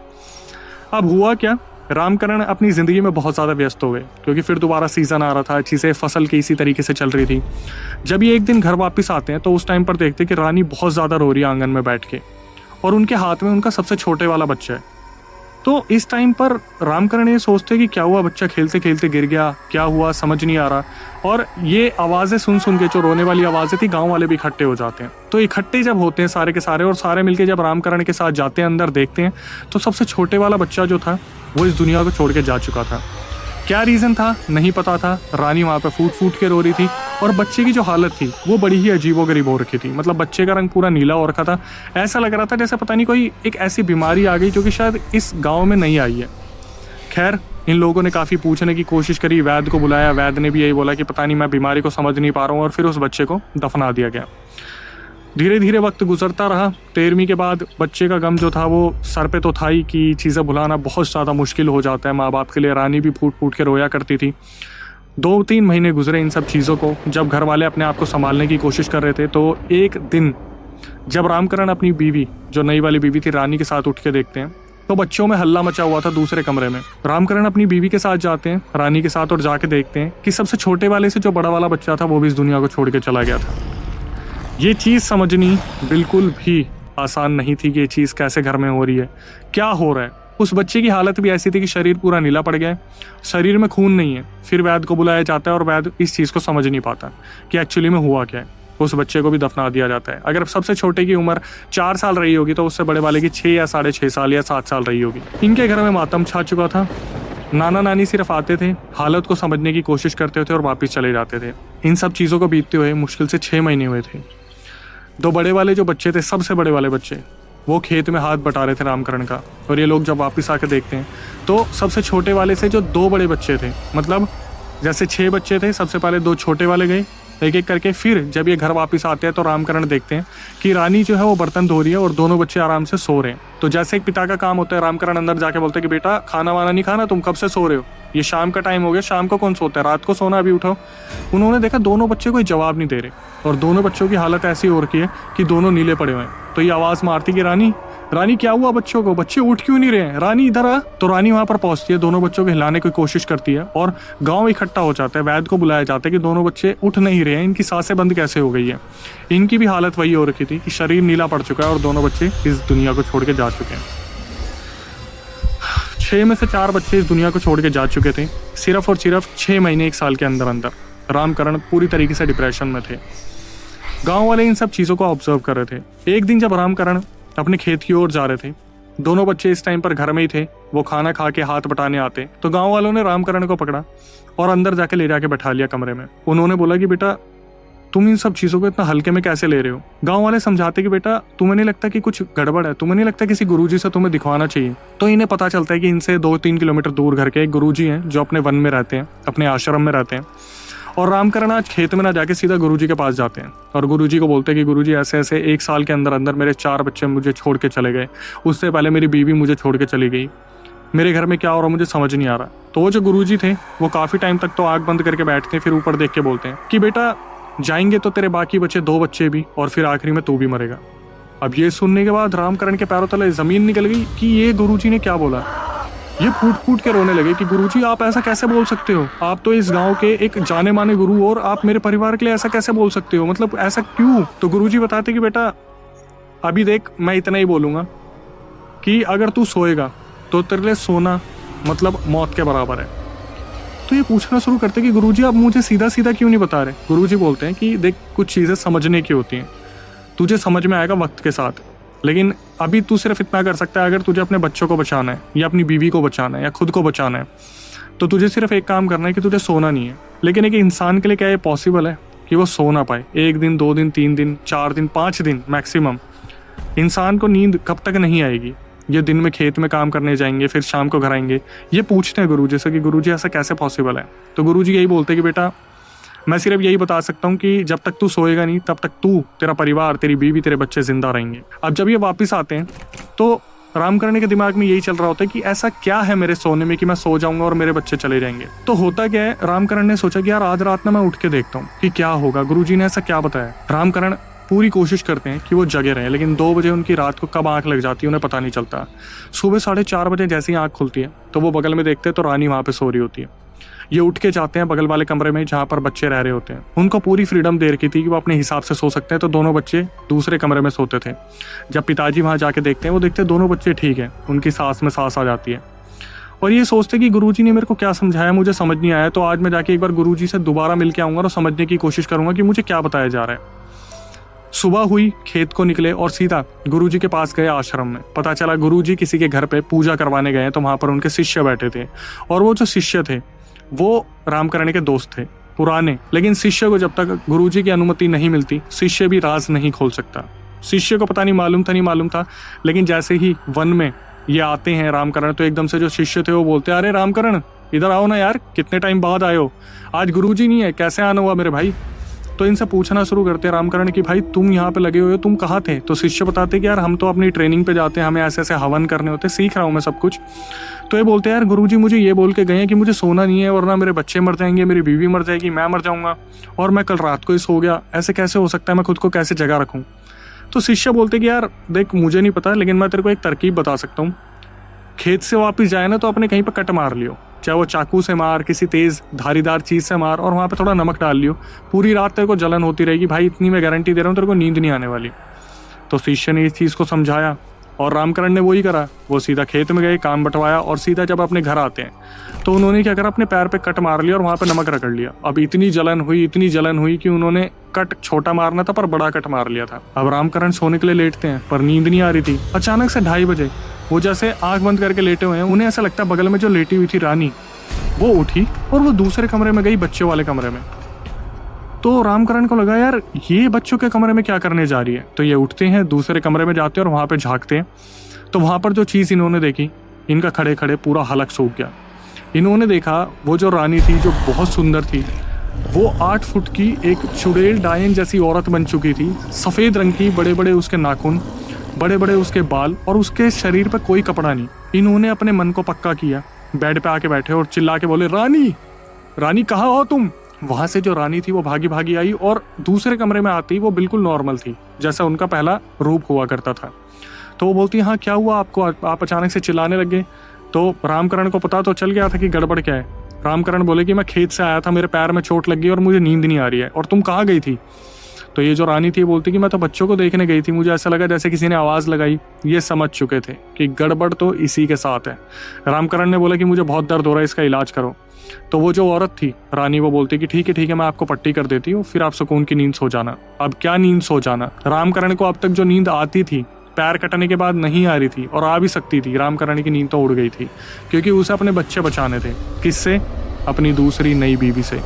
अब हुआ क्या, रामकरण अपनी ज़िंदगी में बहुत ज़्यादा व्यस्त हो गए, क्योंकि फिर दोबारा सीज़न आ रहा था, चीज़ें फसल की इसी तरीके से चल रही थी। जब ये एक दिन घर वापस आते हैं तो उस टाइम पर देखते कि रानी बहुत ज़्यादा रो रही है आंगन में बैठ के, और उनके हाथ में उनका सबसे छोटे वाला बच्चा है। तो इस टाइम पर रामकरण ये सोचते कि क्या हुआ, बच्चा खेलते खेलते गिर गया, क्या हुआ समझ नहीं आ रहा। और ये आवाज़ें सुन सुन के, जो रोने वाली आवाज़ें थी, गांव वाले भी इकट्ठे हो जाते हैं। तो इकट्ठे जब होते हैं सारे के सारे, और सारे मिलके जब रामकरण के साथ जाते हैं अंदर, देखते हैं तो सबसे छोटे वाला बच्चा जो था वो इस दुनिया को छोड़ के जा चुका था। क्या रीज़न था नहीं पता था। रानी वहाँ पे फूट फूट के रो रही थी और बच्चे की जो हालत थी वो बड़ी ही अजीबोगरीब हो रखी थी। मतलब बच्चे का रंग पूरा नीला हो रखा था। ऐसा लग रहा था जैसे पता नहीं कोई एक ऐसी बीमारी आ गई जो कि शायद इस गांव में नहीं आई है। खैर, इन लोगों ने काफ़ी पूछने की कोशिश करी, वैद्य को बुलाया। वैद्य ने भी यही बोला कि पता नहीं, मैं बीमारी को समझ नहीं पा रहा हूँ, और फिर उस बच्चे को दफना दिया गया। धीरे धीरे वक्त गुजरता रहा। 13वीं के बाद बच्चे का गम जो था वो सर पे तो था ही कि चीज़ें भुलाना बहुत ज़्यादा मुश्किल हो जाता है माँ बाप के लिए। रानी भी फूट फूट के रोया करती थी। 2-3 महीने गुजरे इन सब चीज़ों को। जब घर वाले अपने आप को संभालने की कोशिश कर रहे थे तो एक दिन जब रामकरण अपनी बीवी, जो नई वाली बीवी थी, रानी के साथ उठ के देखते हैं तो बच्चों में हल्ला मचा हुआ था दूसरे कमरे में। रामकरण अपनी बीवी के साथ जाते हैं, रानी के साथ, और जाके देखते हैं कि सबसे छोटे वाले से जो बड़ा वाला बच्चा था वो भी इस दुनिया को छोड़ के चला गया था। ये चीज़ समझनी बिल्कुल भी आसान नहीं थी कि ये चीज़ कैसे घर में हो रही है, क्या हो रहा है। उस बच्चे की हालत भी ऐसी थी कि शरीर पूरा नीला पड़ गया है, शरीर में खून नहीं है। फिर वैद्य को बुलाया जाता है और वैद्य इस चीज़ को समझ नहीं पाता कि एक्चुअली में हुआ क्या है। उस बच्चे को भी दफना दिया जाता है। अगर सबसे छोटे की उम्र 4 साल रही होगी तो उससे बड़े वाले की 6 या 6.5 साल या 7 साल रही होगी। इनके घर में मातम छा चुका था। नाना नानी सिर्फ आते थे, हालत को समझने की कोशिश करते थे और वापस चले जाते थे। इन सब चीज़ों को बीतते हुए मुश्किल से 6 महीने हुए थे। 2 बड़े वाले जो बच्चे थे, सबसे बड़े वाले बच्चे, वो खेत में हाथ बटा रहे थे रामकरण का। और ये लोग जब वापस आके देखते हैं तो सबसे छोटे वाले से जो 2 बड़े बच्चे थे, मतलब जैसे 6 बच्चे थे, सबसे पहले 2 छोटे वाले गए एक एक करके। फिर जब ये घर वापस आते हैं तो रामकरण देखते हैं कि रानी जो है वो बर्तन धो रही है और दोनों बच्चे आराम से सो रहे हैं। तो जैसे एक पिता का काम होता है, रामकरण अंदर जाके बोलते हैं कि बेटा खाना वाना नहीं खाना, तुम कब से सो रहे हो, ये शाम का टाइम हो गया, शाम को कौन सोता है, रात को सोना, अभी उठो। उन्होंने देखा दोनों बच्चे कोई जवाब नहीं दे रहे और दोनों बच्चों की हालत ऐसी हो रखी है कि दोनों नीले पड़े हुए हैं। तो ये आवाज़ मारती कि रानी रानी क्या हुआ बच्चों को, बच्चे उठ क्यों नहीं रहे हैं, रानी इधर आ। तो रानी वहां पर पहुंचती है, दोनों बच्चों को हिलाने की कोशिश करती है और गांव इकट्ठा हो जाता है। वैद्य को बुलाया जाता है कि दोनों बच्चे उठ नहीं रहे हैं, इनकी सांसें बंद कैसे हो गई है। इनकी भी हालत वही हो रखी थी कि शरीर नीला पड़ चुका है और दोनों बच्चे इस दुनिया को छोड़ के जा चुके हैं। 6 में से 4 बच्चे इस दुनिया को छोड़ के जा चुके थे, सिर्फ और सिर्फ 6 महीने 1 साल के अंदर अंदर। रामकरण पूरी तरीके से डिप्रेशन में थे। गाँव वाले इन सब चीज़ों को ऑब्जर्व कर रहे थे। एक दिन जब रामकरण अपने खेत की ओर जा रहे थे, दोनों बच्चे इस टाइम पर घर में ही थे, वो खाना खा के हाथ बटाने आते तो गांव वालों ने रामकरण को पकड़ा और अंदर जाके ले जाके बैठा लिया कमरे में। उन्होंने बोला कि बेटा तुम इन सब चीज़ों को इतना हल्के में कैसे ले रहे हो। गांव वाले समझाते कि बेटा तुम्हें नहीं लगता कि कुछ गड़बड़ है, तुम्हें नहीं लगता किसी गुरुजी से तुम्हें दिखवाना चाहिए। तो इन्हें पता चलता है कि इनसे 2-3 किलोमीटर दूर घर के एक गुरुजी हैं जो अपने वन में रहते हैं, अपने आश्रम में रहते हैं। और रामकरण आज खेत में ना जाके सीधा गुरुजी के पास जाते हैं और गुरुजी को बोलते हैं कि गुरुजी ऐसे ऐसे 1 साल के अंदर अंदर मेरे 4 बच्चे मुझे छोड़ के चले गए, उससे पहले मेरी बीवी मुझे छोड़ के चली गई, मेरे घर में क्या हो रहा मुझे समझ नहीं आ रहा। तो वो जो गुरुजी थे वो काफ़ी टाइम तक तो आँख बंद करके बैठते हैं, फिर ऊपर देख के बोलते हैं कि बेटा जाएंगे तो तेरे बाकी बचे 2 बच्चे भी और फिर आखिरी में तू भी मरेगा। अब ये सुनने के बाद रामकरण के पैरों तले ज़मीन निकल गई कि ये गुरुजी ने क्या बोला। ये फूट फूट के रोने लगे कि गुरुजी आप ऐसा कैसे बोल सकते हो, आप तो इस गांव के एक जाने माने गुरु और आप मेरे परिवार के लिए ऐसा कैसे बोल सकते हो, मतलब ऐसा क्यों। तो गुरुजी बताते कि बेटा अभी देख मैं इतना ही बोलूँगा, कि अगर तू सोएगा तो तेरे लिए सोना मतलब मौत के बराबर है। तो ये पूछना शुरू करते कि गुरुजी आप मुझे सीधा सीधा क्यों नहीं बता रहे। गुरुजी बोलते हैं कि देख, कुछ चीज़ें समझने की होती हैं, तुझे समझ में आएगा वक्त के साथ, लेकिन अभी तू सिर्फ इतना कर सकता है। अगर तुझे अपने बच्चों को बचाना है या अपनी बीवी को बचाना है या खुद को बचाना है, तो तुझे सिर्फ एक काम करना है कि तुझे सोना नहीं है। लेकिन एक इंसान के लिए क्या ये पॉसिबल है कि वो सो ना पाए? 1 दिन, 2 दिन, 3 दिन, 4 दिन, 5 दिन मैक्सिमम। इंसान को नींद कब तक नहीं आएगी? ये दिन में खेत में काम करने जाएंगे, फिर शाम को घर आएंगे। ये पूछते हैं गुरुजी से कि गुरुजी ऐसा कैसे पॉसिबल है? तो गुरुजी यही बोलते हैं कि बेटा, मैं सिर्फ यही बता सकता हूँ कि जब तक तू सोएगा नहीं तब तक तू, तेरा परिवार, तेरी बीवी, तेरे बच्चे जिंदा रहेंगे। अब जब ये वापस आते हैं तो रामकरण के दिमाग में यही चल रहा होता है कि ऐसा क्या है मेरे सोने में कि मैं सो जाऊंगा और मेरे बच्चे चले जाएंगे। तो होता क्या है, रामकरण ने सोचा कि यार आज रात में मैं उठ के देखता हूँ कि क्या होगा, गुरुजी ने ऐसा क्या बताया। रामकरण पूरी कोशिश करते हैं कि वो जगे रहे, लेकिन 2 बजे उनकी रात को कब आंख लग जाती है उन्हें पता नहीं चलता। सुबह 4:30 बजे जैसे ही आंख खुलती है तो वो बगल में देखते हैं तो रानी वहाँ पे सो रही होती है। ये उठ के जाते हैं बगल वाले कमरे में जहाँ पर बच्चे रह रहे होते हैं। उनको पूरी फ्रीडम दे रखी थी कि वो अपने हिसाब से सो सकते हैं, तो दोनों बच्चे दूसरे कमरे में सोते थे। जब पिताजी वहाँ जाके देखते हैं, वो देखते हैं दोनों बच्चे ठीक है, उनकी सांस में सांस आ जाती है। और ये सोचते कि गुरुजी ने मेरे को क्या समझाया, मुझे समझ नहीं आया, तो आज मैं जाके एक बार गुरुजी से दोबारा मिल के आऊँगा और समझने की कोशिश करूँगा कि मुझे क्या बताया जा रहा है। सुबह हुई, खेत को निकले और सीधा गुरुजी के पास गए आश्रम में। पता चला गुरुजी किसी के घर पे पूजा करवाने गए, तो वहाँ पर उनके शिष्य बैठे थे। और वो जो शिष्य थे वो रामकरण के दोस्त थे पुराने, लेकिन शिष्य को जब तक गुरुजी की अनुमति नहीं मिलती, शिष्य भी राज नहीं खोल सकता। शिष्य को पता नहीं मालूम था, लेकिन जैसे ही वन में ये आते हैं रामकरण, तो एकदम से जो शिष्य थे वो बोलते हैं, अरे रामकरण इधर आओ ना यार, कितने टाइम बाद आए हो, आज गुरुजी नहीं है, कैसे आना हुआ मेरे भाई। तो इनसे पूछना शुरू करते हैं रामकरण कि भाई तुम यहाँ पे लगे हुए हो, तुम कहाँ थे? तो शिष्य बताते कि यार हम तो अपनी ट्रेनिंग पे जाते हैं, हमें ऐसे ऐसे हवन करने होते, सीख रहा हूँ मैं सब कुछ। तो ये बोलते हैं यार गुरुजी मुझे ये बोल के गए हैं कि मुझे सोना नहीं है, वरना मेरे बच्चे मर जाएंगे, मेरी बीवी मर जाएगी, मैं मर जाऊंगा, और मैं कल रात को ही सो गया, ऐसे कैसे हो सकता है, मैं खुद को कैसे जगा रखूँ। तो शिष्य बोलते कि यार देख, मुझे नहीं पता, लेकिन मैं तेरे को एक तरकीब बता सकता हूँ। खेत से वापस जाए ना तो अपने कहीं पर कट मार लियो, चाहे वो चाकू से मार, किसी तेज धारीदार चीज से मार, और वहाँ पे थोड़ा नमक डाल लियो। पूरी रात तेरे को जलन होती रहेगी भाई, इतनी मैं गारंटी दे रहा हूँ, तेरे को नींद नहीं आने वाली। तो शिष्य ने इस चीज़ को समझाया और रामकरण ने वही करा। वो सीधा खेत में गए, काम बंटवाया, और सीधा जब अपने घर आते हैं तो उन्होंने क्या करा, अपने पैर पे कट मार लिया और वहाँ पे नमक रगड़ लिया। अब इतनी जलन हुई कि उन्होंने कट छोटा मारना था पर बड़ा कट मार लिया था। अब रामकरण सोने के लिए लेटते हैं पर नींद नहीं आ रही थी। अचानक से 2:30 बजे वो जैसे आंख बंद करके लेटे हुए हैं, उन्हें ऐसा लगता है बगल में जो लेटी हुई थी रानी, वो उठी और वो दूसरे कमरे में गई, बच्चों वाले कमरे में। तो रामकरण को लगा यार ये बच्चों के कमरे में क्या करने जा रही है। तो ये उठते हैं, दूसरे कमरे में जाते हैं और वहाँ पे झांकते हैं। तो वहाँ पर जो चीज़ इन्होंने देखी, इनका खड़े खड़े पूरा हलक सूख गया। इन्होंने देखा वो जो रानी थी, जो बहुत सुंदर थी, वो 8 फुट की एक चुड़ैल डायन जैसी औरत बन चुकी थी। सफ़ेद रंग की, बड़े बड़े उसके नाखून, बड़े बड़े उसके बाल, और उसके शरीर पर कोई कपड़ा नहीं। इन्होंने अपने मन को पक्का किया, बेड पे आके बैठे और चिल्ला के बोले, रानी रानी कहाँ हो तुम। वहां से जो रानी थी वो भागी भागी आई और दूसरे कमरे में आती वो बिल्कुल नॉर्मल थी, जैसा उनका पहला रूप हुआ करता था। तो वो बोलती, हाँ क्या हुआ आपको, आप अचानक से चिल्लाने लग गए। तो रामकरण को पता तो चल गया था कि गड़बड़ क्या है। रामकरण बोले कि मैं खेत से आया था, मेरे पैर में चोट लग गई और मुझे नींद नहीं आ रही है, और तुम कहाँ गई थी। तो ये जो रानी थी बोलती कि मैं तो बच्चों को देखने गई थी, मुझे ऐसा लगा जैसे किसी ने आवाज़ लगाई। ये समझ चुके थे कि गड़बड़ तो इसी के साथ है। रामकरण ने बोला कि मुझे बहुत दर्द हो रहा है, इसका इलाज करो। तो वो जो औरत थी रानी, वो बोलती कि ठीक है मैं आपको पट्टी कर देती हूँ, फिर आप सुकून की नींद सो जाना। अब क्या नींद सो जाना, रामकरण को अब तक जो नींद आती थी पैर कटने के बाद नहीं आ रही थी, और आ भी सकती थी। रामकरण की नींद तो उड़ गई थी, क्योंकि उसे अपने बच्चे बचाने थे। किससे? अपनी दूसरी नई बीवी से।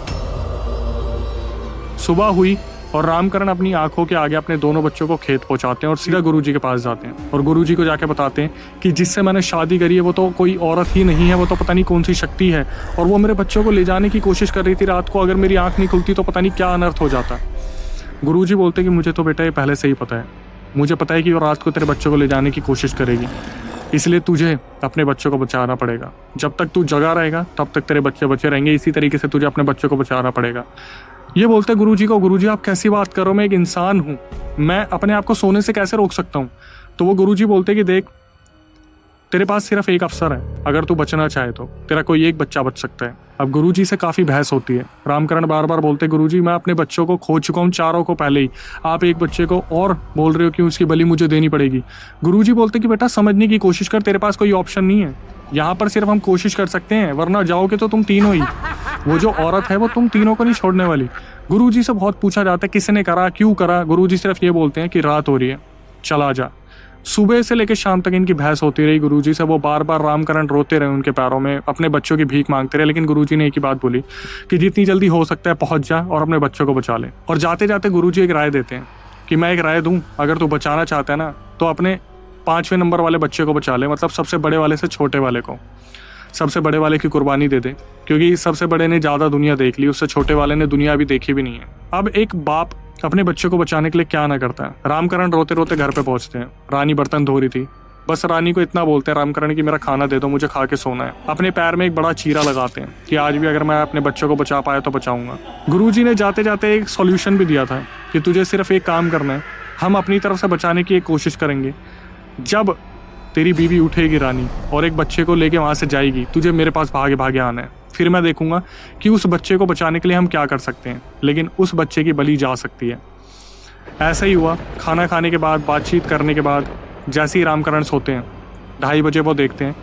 सुबह हुई और रामकरण अपनी आंखों के आगे अपने दोनों बच्चों को खेत पहुंचाते हैं और सीधा गुरुजी के पास जाते हैं और गुरुजी को जाके बताते हैं कि जिससे मैंने शादी करी है वो तो कोई औरत ही नहीं है, वो तो पता नहीं कौन सी शक्ति है, और वो मेरे बच्चों को ले जाने की कोशिश कर रही थी रात को। अगर मेरी आंख नहीं खुलती तो पता नहीं क्या अनर्थ हो जाता। गुरुजी बोलते कि मुझे तो बेटा ये पहले से ही पता है, मुझे पता है कि वो रात को तेरे बच्चों को ले जाने की कोशिश करेगी, इसलिए तुझे अपने बच्चों को बचाना पड़ेगा। जब तक तू जगा रहेगा तब तक तेरे बच्चे बचे रहेंगे, इसी तरीके से तुझे अपने बच्चों को बचाना पड़ेगा। ये बोलते गुरुजी को, गुरुजी आप कैसी बात करो, मैं एक इंसान हूँ, मैं अपने आप को सोने से कैसे रोक सकता हूँ। तो वो गुरुजी बोलते कि देख, तेरे पास सिर्फ एक अवसर है, अगर तू बचना चाहे तो तेरा कोई एक बच्चा बच सकता है। अब गुरुजी से काफी बहस होती है। रामकरण बार बार बोलते, गुरुजी मैं अपने बच्चों को खो चुका हूँ, चारों को पहले ही, आप एक बच्चे को और बोल रहे हो कि उसकी बलि मुझे देनी पड़ेगी। गुरुजी बोलते कि बेटा समझने की कोशिश कर, तेरे पास कोई ऑप्शन नहीं है, यहाँ पर सिर्फ हम कोशिश कर सकते हैं, वरना जाओगे तो तुम तीनों ही, वो जो औरत है वो तुम तीनों को नहीं छोड़ने वाली। गुरुजी से बहुत पूछा जाता है किसने करा, क्यों करा। गुरुजी सिर्फ ये बोलते हैं कि रात हो रही है, चला जा। सुबह से लेकर शाम तक इनकी बहस होती रही गुरुजी से। वो बार बार रामकरण रोते रहे उनके पैरों में, अपने बच्चों की भीख मांगते रहे, लेकिन गुरुजी ने एक ही बात बोली कि जितनी जल्दी हो सकता है पहुंच जा और अपने बच्चों को बचा ले। और जाते जाते गुरुजी एक राय देते हैं कि मैं एक राय दूं, अगर तू बचाना चाहता है ना तो अपने 5वें नंबर वाले बच्चे को बचा ले, मतलब सबसे बड़े वाले से छोटे वाले को, सबसे बड़े वाले की कुर्बानी दे दे, क्योंकि सबसे बड़े ने ज़्यादा दुनिया देख ली, उससे छोटे वाले ने दुनिया अभी देखी भी नहीं है। अब एक बाप अपने बच्चे को बचाने के लिए क्या ना करता है। रामकरण रोते रोते घर पे पहुंचते हैं। रानी बर्तन धो रही थी, बस रानी को इतना बोलते हैं रामकरण की मेरा खाना दे दो, मुझे खा के सोना है। अपने पैर में एक बड़ा चीरा लगाते हैं कि आज भी अगर मैं अपने बच्चों को बचा पाया तो बचाऊंगा। गुरुजी ने जाते जाते एक सॉल्यूशन भी दिया था कि तुझे सिर्फ एक काम करना है, हम अपनी तरफ से बचाने की एक कोशिश करेंगे। जब तेरी बीवी उठेगी रानी और एक बच्चे को लेके वहाँ से जाएगी, तुझे मेरे पास भागे भागे आना है, फिर मैं देखूंगा कि उस बच्चे को बचाने के लिए हम क्या कर सकते हैं, लेकिन उस बच्चे की बलि जा सकती है। ऐसा ही हुआ। खाना खाने के बाद, बातचीत करने के बाद, जैसे ही रामकरण सोते हैं 2:30 बजे वो देखते हैं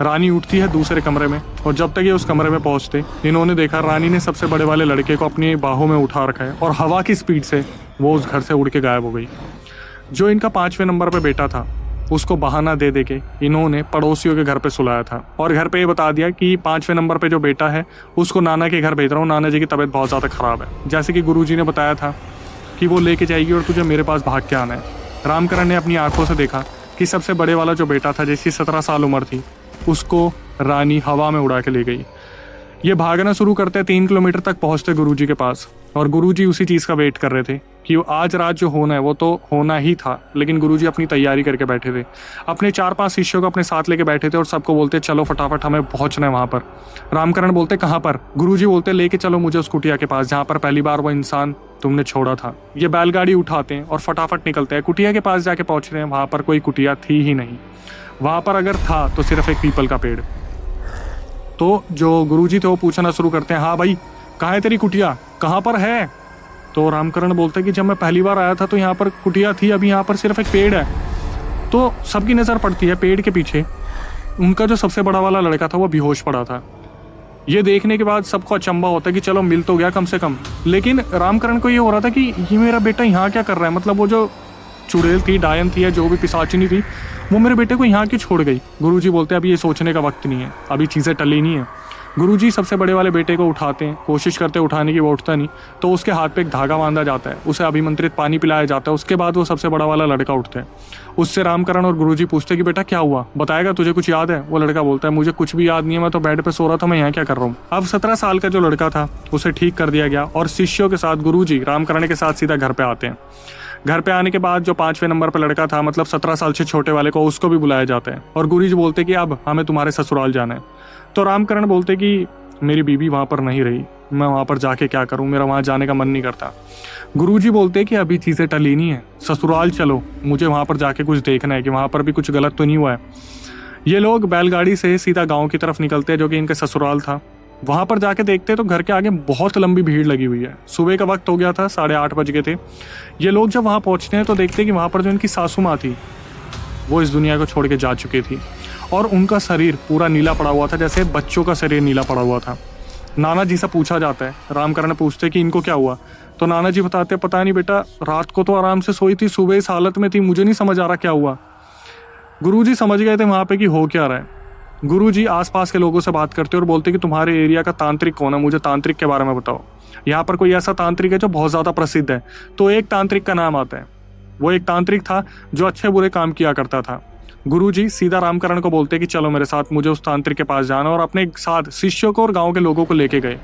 रानी उठती है दूसरे कमरे में, और जब तक ये उस कमरे में पहुंचते इन्होंने देखा रानी ने सबसे बड़े वाले लड़के को अपनी बाहों में उठा रखा है और हवा की स्पीड से वो उस घर से उड़ के गायब हो गई। जो इनका 5वें नंबर पे बेटा था उसको बहाना दे दे के इन्होंने पड़ोसियों के घर पे सुलाया था और घर पे ये बता दिया कि 5वें नंबर पे जो बेटा है उसको नाना के घर भेज रहा हूँ, नाना जी की तबीयत बहुत ज़्यादा ख़राब है। जैसे कि गुरुजी ने बताया था कि वो लेके जाएगी और तुझे मेरे पास भाग के आना है। रामकरण ने अपनी आंखों से देखा कि सबसे बड़े वाला जो बेटा था, जिसकी 17 साल उम्र थी, उसको रानी हवा में उड़ा के ले गई। ये भागना शुरू करते 3 किलोमीटर तक पहुंचते गुरुजी के पास, और गुरुजी उसी चीज़ का वेट कर रहे थे कि आज रात जो होना है वो तो होना ही था, लेकिन गुरुजी अपनी तैयारी करके बैठे थे। अपने 4-5 शिष्यों को अपने साथ लेके बैठे थे और सबको बोलते चलो फटाफट हमें पहुंचना है वहाँ पर। रामकरण बोलते कहाँ पर? गुरुजी बोलते लेके चलो मुझे उस कुटिया के पास जहाँ पर पहली बार वो इंसान तुमने छोड़ा था। ये बैलगाड़ी उठाते हैं और फटाफट निकलते हैं। कुटिया के पास जाके पहुँच रहे हैं, वहाँ पर कोई कुटिया थी ही नहीं। वहाँ पर अगर था तो सिर्फ एक पीपल का पेड़। तो जो गुरुजी थे वो पूछना शुरू करते हैं, हाँ भाई कहाँ है तेरी कुटिया, कहाँ पर है? तो रामकरण बोलते हैं कि जब मैं पहली बार आया था तो यहाँ पर कुटिया थी, अभी यहाँ पर सिर्फ एक पेड़ है। तो सबकी नज़र पड़ती है पेड़ के पीछे। उनका जो सबसे बड़ा वाला लड़का था वो बेहोश पड़ा था। ये देखने के बाद सबको अचंभा होता है कि चलो मिल तो गया कम से कम, लेकिन रामकरण को ये हो रहा था कि ये मेरा बेटा यहाँ क्या कर रहा है, मतलब वो जो चुड़ैल थी, डायन थी या जो भी पिशाचिनी थी, वो मेरे बेटे को यहाँ क्यों छोड़ गई। गुरुजी बोलते हैं अभी ये सोचने का वक्त नहीं है, अभी चीज़ें टली नहीं है। गुरुजी सबसे बड़े वाले बेटे को उठाते हैं, कोशिश करते उठाने की, वो उठता नहीं, तो उसके हाथ पे एक धागा बांधा जाता है, उसे अभिमंत्रित पानी पिलाया जाता है। उसके बाद वो सबसे बड़ा वाला लड़का उठता है। उससे रामकरण और गुरुजी पूछते कि बेटा क्या हुआ, बताएगा, तुझे कुछ याद है? वो लड़का बोलता है मुझे कुछ भी याद नहीं है, मैं तो बेड पे सो रहा था, मैं यहाँ क्या कर रहा हूँ। अब 17 साल का जो लड़का था उसे ठीक कर दिया गया और शिष्यों के साथ गुरुजी रामकरण के साथ सीधा घर पे आते हैं। घर पे आने के बाद जो 5वें नंबर पर लड़का था, मतलब 17 साल से छोटे वाले को, उसको भी बुलाया जाता है और गुरुजी बोलते कि अब हमें तुम्हारे ससुराल जाना है। तो रामकरण बोलते कि मेरी बीवी वहाँ पर नहीं रही, मैं वहाँ पर जाके क्या करूँ, मेरा वहाँ जाने का मन नहीं करता। गुरुजी बोलते कि अभी चीज़ें टली नहीं है, ससुराल चलो, मुझे वहाँ पर जाके कुछ देखना है कि वहाँ पर भी कुछ गलत तो नहीं हुआ है। ये लोग बैलगाड़ी से सीधा गाँव की तरफ निकलते हैं जो कि इनका ससुराल था। वहाँ पर जाके देखते तो घर के आगे बहुत लंबी भीड़ लगी हुई है। सुबह का वक्त हो गया था, 8:30 बज गए थे। ये लोग जब वहाँ पहुँचते हैं तो देखते कि वहाँ पर जो इनकी सासू माँ थी वो इस दुनिया को छोड़ के जा चुकी थी और उनका शरीर पूरा नीला पड़ा हुआ था, जैसे बच्चों का शरीर नीला पड़ा हुआ था। नाना जी से पूछा जाता है, रामकरण पूछते कि इनको क्या हुआ, तो नाना जी बताते पता नहीं बेटा, रात को तो आराम से सोई थी, सुबह इस हालत में थी, मुझे नहीं समझ आ रहा क्या हुआ। गुरुजी समझ गए थे वहाँ पे कि हो क्या रहा है। गुरुजी आसपास के लोगों से बात करते और बोलते कि तुम्हारे एरिया का तांत्रिक कौन है, मुझे तांत्रिक के बारे में बताओ। यहाँ पर कोई ऐसा तांत्रिक है जो बहुत ज़्यादा प्रसिद्ध है। तो एक तांत्रिक का नाम आता है। वो एक तांत्रिक था जो अच्छे बुरे काम किया करता था। गुरुजी सीधा रामकरण को बोलते कि चलो मेरे साथ, मुझे उस तांत्रिक के पास जाना, और अपने साथ शिष्यों को और गाँव के लोगों को लेके गए।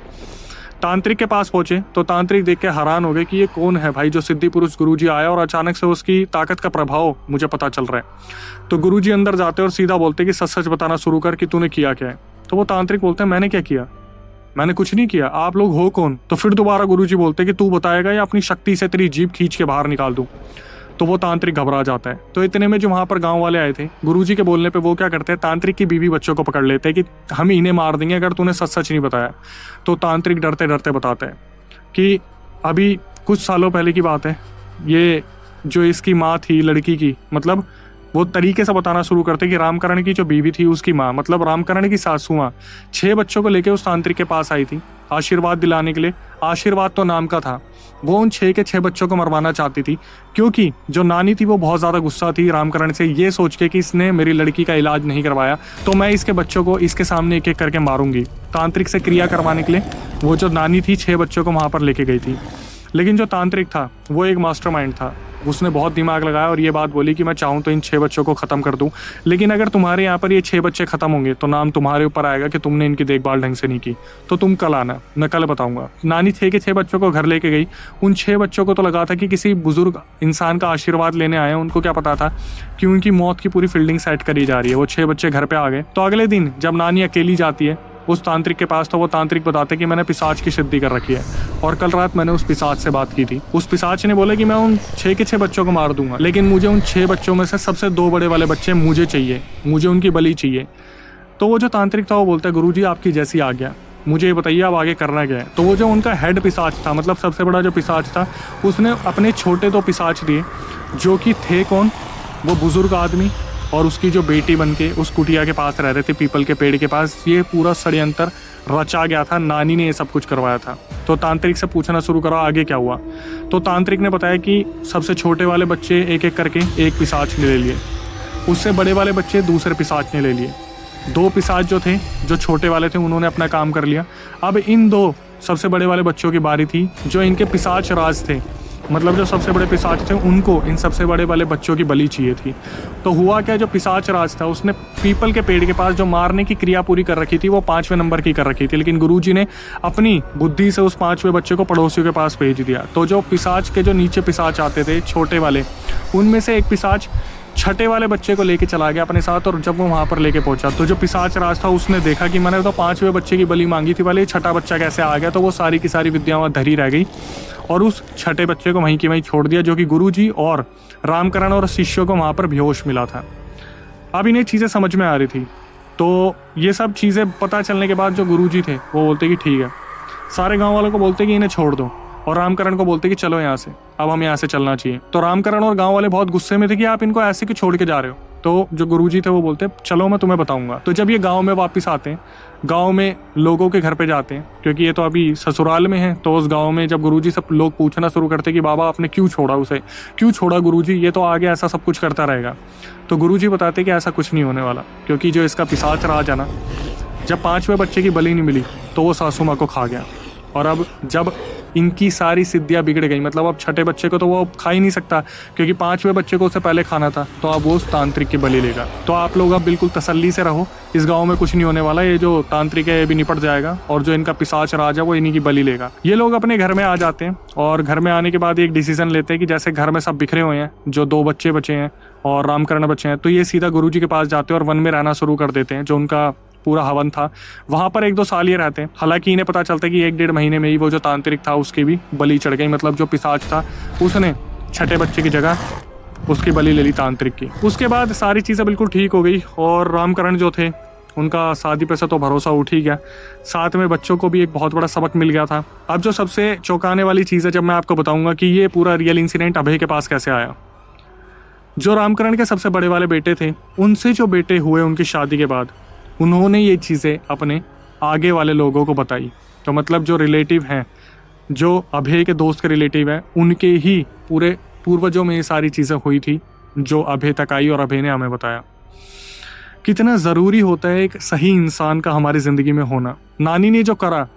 तांत्रिक के पास पहुंचे तो तांत्रिक देख के हैरान हो गए कि ये कौन है भाई, जो सिद्धि पुरुष गुरुजी आया और अचानक से उसकी ताकत का प्रभाव मुझे पता चल रहा है। तो गुरुजी अंदर जाते और सीधा बोलते कि सच सच बताना शुरू कर कि तूने किया क्या है। तो वो तांत्रिक बोलते हैं मैंने क्या किया, मैंने कुछ नहीं किया, आप लोग हो कौन? तो फिर दोबारा गुरुजी बोलते कि तू बताएगा या अपनी शक्ति से तेरी जीभ खींच के बाहर निकाल दूं। तो वो तांत्रिक घबरा जाता है। तो इतने में जो वहाँ पर गांव वाले आए थे, गुरुजी के बोलने पे वो क्या करते हैं, तांत्रिक की बीवी बच्चों को पकड़ लेते हैं कि हम इन्हें मार देंगे अगर तूने सच सच नहीं बताया। तो तांत्रिक डरते डरते बताता है कि अभी कुछ सालों पहले की बात है, ये जो इसकी माँ थी लड़की की, मतलब वो तरीके से बताना शुरू करते कि रामकरण की जो बीवी थी उसकी माँ, मतलब रामकरण की सासू माँ 6 बच्चों को लेकर उस तांत्रिक के पास आई थी आशीर्वाद दिलाने के लिए। आशीर्वाद तो नाम का था। वो उन 6 के 6 बच्चों को मरवाना चाहती थी, क्योंकि जो नानी थी वो बहुत ज़्यादा गुस्सा थी रामकरण से, ये सोच के कि इसने मेरी लड़की का इलाज नहीं करवाया तो मैं इसके बच्चों को इसके सामने एक एक करके मारूंगी। तांत्रिक से क्रिया करवाने के लिए वो जो नानी थी 6 बच्चों को वहाँ पर लेके गई थी। लेकिन जो तांत्रिक था वो एक मास्टरमाइंड था, उसने बहुत दिमाग लगाया और ये बात बोली कि मैं चाहूँ तो इन 6 बच्चों को ख़त्म कर दूँ, लेकिन अगर तुम्हारे यहाँ पर ये 6 बच्चे ख़त्म होंगे तो नाम तुम्हारे ऊपर आएगा कि तुमने इनकी देखभाल ढंग से नहीं की, तो तुम कल आना, मैं कल बताऊँगा। नानी 6 के 6 बच्चों को घर लेके गई। उन 6 बच्चों को तो लगा था कि किसी बुजुर्ग इंसान का आशीर्वाद लेने आए हैं, उनको क्या पता था कि उनकी मौत की पूरी फील्डिंग सेट करी जा रही है। वो 6 बच्चे घर पर आ गए। तो अगले दिन जब नानी अकेली जाती है उस तांत्रिक के पास, तो वो तांत्रिक बताते कि मैंने पिशाच की सिद्धि कर रखी है और कल रात मैंने उस पिशाच से बात की थी। उस पिशाच ने बोला कि मैं उन 6 के 6 बच्चों को मार दूंगा, लेकिन मुझे उन 6 बच्चों में से सबसे 2 बड़े वाले बच्चे मुझे चाहिए, मुझे उनकी बलि चाहिए। तो वो जो तांत्रिक था वो बोलता है गुरुजी आपकी जैसी आज्ञा, मुझे ये बताइए अब आगे करना क्या है। तो वो जो उनका हेड पिशाच था, मतलब सबसे बड़ा जो पिशाच था, उसने अपने छोटे 2 पिशाच दिए जो कि थे कौन, वो बुजुर्ग आदमी और उसकी जो बेटी बनके उस कुटिया के पास रह रहे थे, पीपल के पेड़ के पास। ये पूरा षड्यंत्र रचा गया था, नानी ने ये सब कुछ करवाया था। तो तांत्रिक से पूछना शुरू करा आगे क्या हुआ। तो तांत्रिक ने बताया कि सबसे छोटे वाले बच्चे एक एक करके एक पिशाच ने ले लिए, उससे बड़े वाले बच्चे दूसरे पिशाच ने ले लिए। 2 पिशाच जो थे, जो छोटे वाले थे, उन्होंने अपना काम कर लिया। अब इन 2 सबसे बड़े वाले बच्चों की बारी थी, जो इनके पिशाच राज थे, मतलब जो सबसे बड़े पिशाच थे उनको इन सबसे बड़े वाले बच्चों की बलि चाहिए थी। तो हुआ क्या, जो पिशाच राज था उसने पीपल के पेड़ के पास जो मारने की क्रिया पूरी कर रखी थी वो 5वें नंबर की कर रखी थी, लेकिन गुरुजी ने अपनी बुद्धि से उस 5वें बच्चे को पड़ोसियों के पास भेज दिया। तो जो पिशाच के जो नीचे पिशाच आते थे छोटे वाले, उनमें से एक पिशाच छठे वाले बच्चे को लेके चला गया अपने साथ। और जब वो वहाँ पर लेके पहुंचा तो जो पिशाच राज था उसने देखा कि मैंने तो 5वें बच्चे की बलि मांगी थी, वाले ये छठा बच्चा कैसे आ गया। तो वो सारी की सारी विद्या वहाँ धरी रह गई और उस छठे बच्चे को वहीं की वहीं छोड़ दिया, जो कि गुरुजी और रामकरण और शिष्यों को वहाँ पर बेहोश मिला था। अब इन्हें चीज़ें समझ में आ रही थी। तो ये सब चीज़ें पता चलने के बाद जो गुरुजी थे वो बोलते कि ठीक है, सारे गाँव वालों को बोलते कि इन्हें छोड़ दो, और रामकरण को बोलते कि चलो यहाँ से, अब हम यहाँ से चलना चाहिए। तो रामकरण और गांव वाले बहुत गुस्से में थे कि आप इनको ऐसे क्यों छोड़ के जा रहे हो। तो जो गुरुजी थे वो बोलते चलो मैं तुम्हें बताऊंगा। तो जब ये गांव में वापस आते हैं, गांव में लोगों के घर पे जाते हैं, क्योंकि ये तो अभी ससुराल में है। तो उस गांव में जब गुरुजी सब लोग पूछना शुरू करते कि बाबा आपने क्यों छोड़ा उसे, क्यों छोड़ा गुरुजी, ये तो आगे ऐसा सब कुछ करता रहेगा। तो गुरुजी बताते कि ऐसा कुछ नहीं होने वाला, क्योंकि जो इसका पिशाच राज है ना, जब 5वें बच्चे की बलि नहीं मिली तो वो सासू माँ को खा गया। और अब जब इनकी सारी सिद्धियां बिगड़ गई, मतलब अब छठे बच्चे को तो वो खा ही नहीं सकता, क्योंकि 5वें बच्चे को उससे पहले खाना था, तो अब वो उस तांत्रिक की बलि लेगा। तो आप लोग अब बिल्कुल तसल्ली से रहो, इस गांव में कुछ नहीं होने वाला, ये जो तांत्रिक है ये भी निपट जाएगा, और जो इनका पिशाच राज है वो इन्हीं की बलि लेगा। ये लोग अपने घर में आ जाते हैं और घर में आने के बाद एक डिसीजन लेते हैं कि जैसे घर में सब बिखरे हुए हैं, जो 2 बच्चे बचे हैं और रामकरण बचे हैं, तो ये सीधा गुरुजी के पास जाते हैं और वन में रहना शुरू कर देते हैं। जो उनका पूरा हवन था वहां पर 1-2 साल ये रहते हैं। हालांकि इन्हें पता चलता है कि 1-1.5 महीने में ही वो जो तांत्रिक था उसकी भी बलि चढ़ गई, मतलब जो पिशाच था उसने छठे बच्चे की जगह उसकी बलि ले ली तांत्रिक की। उसके बाद सारी चीज़ें बिल्कुल ठीक हो गई और रामकरण जो थे उनका शादी पे से तो भरोसा उठ ही गया, साथ में बच्चों को भी एक बहुत बड़ा सबक मिल गया था। अब जो सबसे चौंकाने वाली चीज़ है, जब मैं आपको बताऊंगा कि ये पूरा रियल इंसिडेंट अभय के पास कैसे आया। जो रामकरण के सबसे बड़े वाले बेटे थे, उनसे जो बेटे हुए उनकी शादी के बाद, उन्होंने ये चीज़ें अपने आगे वाले लोगों को बताई। तो मतलब जो रिलेटिव हैं, जो अभय के दोस्त के रिलेटिव हैं, उनके ही पूरे पूर्वजों में ये सारी चीज़ें हुई थी जो अभय तक आई और अभय ने हमें बताया। कितना ज़रूरी होता है एक सही इंसान का हमारी ज़िंदगी में होना। नानी ने जो करा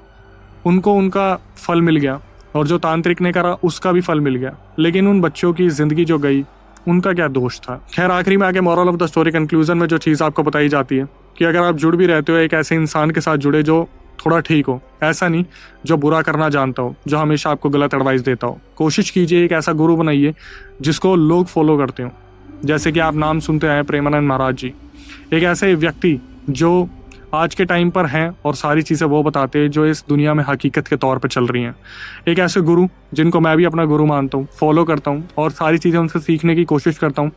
उनको उनका फल मिल गया, और जो तांत्रिक ने करा उसका भी फल मिल गया, लेकिन उन बच्चों की ज़िंदगी जो गई उनका क्या दोष था। खैर आखिरी में आगे moral of the story conclusion में जो चीज़ आपको बताई जाती है कि अगर आप जुड़ भी रहते हो, एक ऐसे इंसान के साथ जुड़े जो थोड़ा ठीक हो, ऐसा नहीं जो बुरा करना जानता हो, जो हमेशा आपको गलत एडवाइस देता हो। कोशिश कीजिए एक ऐसा गुरु बनाइए जिसको लोग फॉलो करते हो, जैसे कि आप नाम सुनते आए प्रेमानंद महाराज जी, एक ऐसे व्यक्ति जो आज के टाइम पर हैं और सारी चीज़ें वो बताते हैं जो इस दुनिया में हकीकत के तौर पर चल रही हैं। एक ऐसे गुरु जिनको मैं भी अपना गुरु मानता हूँ, फॉलो करता हूँ और सारी चीज़ें उनसे सीखने की कोशिश करता हूँ।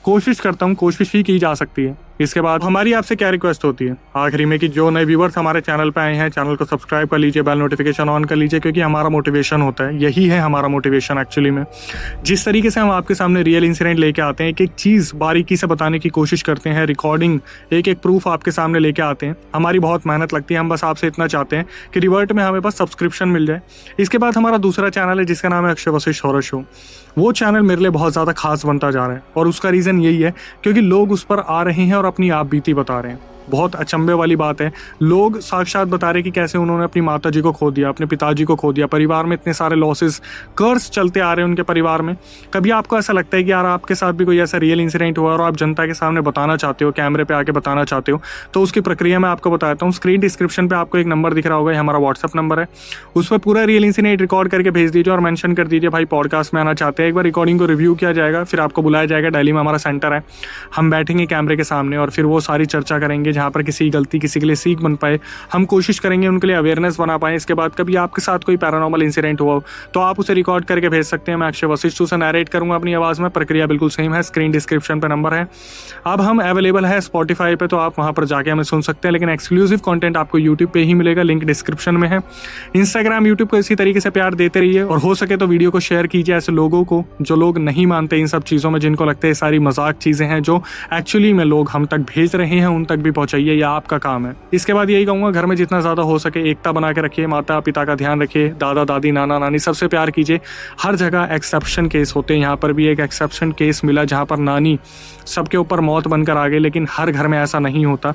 कोशिश ही की जा सकती है। इसके बाद हमारी आपसे क्या रिक्वेस्ट होती है आखिरी में कि जो नए व्यूवर्स हमारे चैनल पे आए हैं, चैनल को सब्सक्राइब कर लीजिए, बेल नोटिफिकेशन ऑन कर लीजिए, क्योंकि हमारा मोटिवेशन होता है, यही है हमारा मोटिवेशन एक्चुअली में। जिस तरीके से हम आपके सामने रियल इंसिडेंट लेके आते हैं, एक एक चीज़ बारीकी से बताने की कोशिश करते हैं, रिकॉर्डिंग एक एक प्रूफ आपके सामने लेके आते हैं, हमारी बहुत मेहनत लगती है। हम बस आपसे इतना चाहते हैं कि रिवर्ट में हमें बस सब्सक्रिप्शन मिल जाए। इसके बाद हमारा दूसरा चैनल है जिसका नाम है अक्षय वशिष्ठ हॉरर शो। वो चैनल मेरे लिए बहुत ज़्यादा खास बनता जा रहा है और उसका रीज़न यही है क्योंकि लोग उस पर आ रहे हैं और अपनी आप बीती बता रहे हैं। बहुत अचंभे वाली बात है, लोग साक्षात बता रहे कि कैसे उन्होंने अपनी माता जी को खो दिया, अपने पिताजी को खो दिया, परिवार में इतने सारे लॉसेस, कर्स चलते आ रहे हैं उनके परिवार में। कभी आपको ऐसा लगता है कि यार आपके साथ भी कोई ऐसा रियल इंसिडेंट हुआ और आप जनता के सामने बताना चाहते हो, कैमरे पे आके बताना चाहते हो, तो उसकी प्रक्रिया मैं आपको बताता हूँ। स्क्रीन डिस्क्रिप्शन पे आपको एक नंबर दिख रहा होगा, ये हमारा व्हाट्सअप नंबर है। उस पर पूरा रियल इंसिडेंट रिकॉर्ड करके भेज दीजिए और मेंशन कर दीजिए भाई पॉडकास्ट में आना चाहते हैं। एक बार रिकॉर्डिंग को रिव्यू किया जाएगा, फिर आपको बुलाया जाएगा। दिल्ली में हमारा सेंटर है, हम बैठेंगे कैमरे के सामने और फिर वो सारी चर्चा करेंगे जहाँ पर किसी गलती किसी के लिए सीख बन पाए, हम कोशिश करेंगे उनके लिए अवेयरनेस बना पाए। इसके बाद कभी आपके साथ कोई पैरानॉर्मल इंसिडेंट हुआ हो तो आप उसे रिकॉर्ड करके भेज सकते हैं। मैं अक्षय वशिष्ठ उसे नरेट करूंगा अपनी आवाज़ में। प्रक्रिया बिल्कुल सेम है, स्क्रीन डिस्क्रिप्शन पे नंबर है। अब हम अवेलेबल है स्पॉटिफाई पे, तो आप वहाँ पर जाके हमें सुन सकते हैं, लेकिन एक्सक्लूसिव कंटेंट आपको यूट्यूब पे ही मिलेगा, लिंक डिस्क्रिप्शन में है। इंस्टाग्राम यूट्यूब को इसी तरीके से प्यार देते रहिए और हो सके तो वीडियो को शेयर कीजिए ऐसे लोगों को जो लोग नहीं मानते इन सब चीज़ों में, जिनको लगता है सारी मजाक चीज़ें हैं, जो एक्चुअली में लोग हम तक भेज रहे हैं उन तक भी पहुँचाइए, यह आपका काम है। इसके बाद यही कहूँगा, घर में जितना ज़्यादा हो सके एकता बना के रखिए, माता पिता का ध्यान रखिए, दादा दादी नाना नानी सबसे प्यार कीजिए। हर जगह एक्सेप्शन केस होते हैं, यहाँ पर भी एक एक्सेप्शन केस मिला जहाँ पर नानी सबके ऊपर मौत बनकर आ गई, लेकिन हर घर में ऐसा नहीं होता।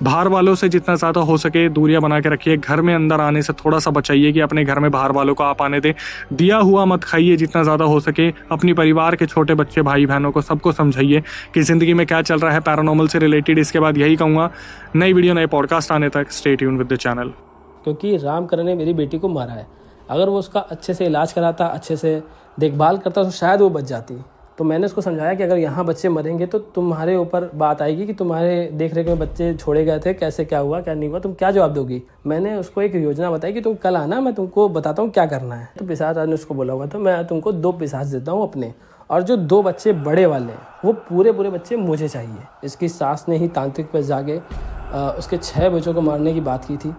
बाहर वालों से जितना ज़्यादा हो सके दूरियां बना के रखिए, घर में अंदर आने से थोड़ा सा बचाइए कि अपने घर में बाहर वालों को आप आने दें। दिया हुआ मत खाइए जितना ज़्यादा हो सके। अपनी परिवार के छोटे बच्चे भाई बहनों को सबको समझाइए कि ज़िंदगी में क्या चल रहा है पैरानॉर्मल से रिलेटेड। इसके बाद यही कहूँगा, नई वीडियो नए पॉडकास्ट आने तक stay tune with the channel. क्योंकि रामकरण ने मेरी बेटी को मारा है, अगर वो उसका अच्छे से इलाज कराता, अच्छे से देखभाल करता तो शायद वो बच जाती। तो मैंने उसको समझाया कि अगर यहाँ बच्चे मरेंगे तो तुम्हारे ऊपर बात आएगी कि तुम्हारे देख रेख में बच्चे छोड़े गए थे, कैसे क्या हुआ क्या नहीं हुआ, तुम क्या जवाब दोगी। मैंने उसको एक योजना बताई कि तुम कल आना, मैं तुमको बताता हूँ क्या करना है। तो पिशाच ने उसको बोला हुआ था मैं तुमको 2 पिशाच देता हूँ अपने, और जो 2 बच्चे बड़े वाले हैं वो पूरे बच्चे मुझे चाहिए। इसकी सास ने ही तांत्रिक पर जाके उसके 6 बच्चों को मारने की बात की थी।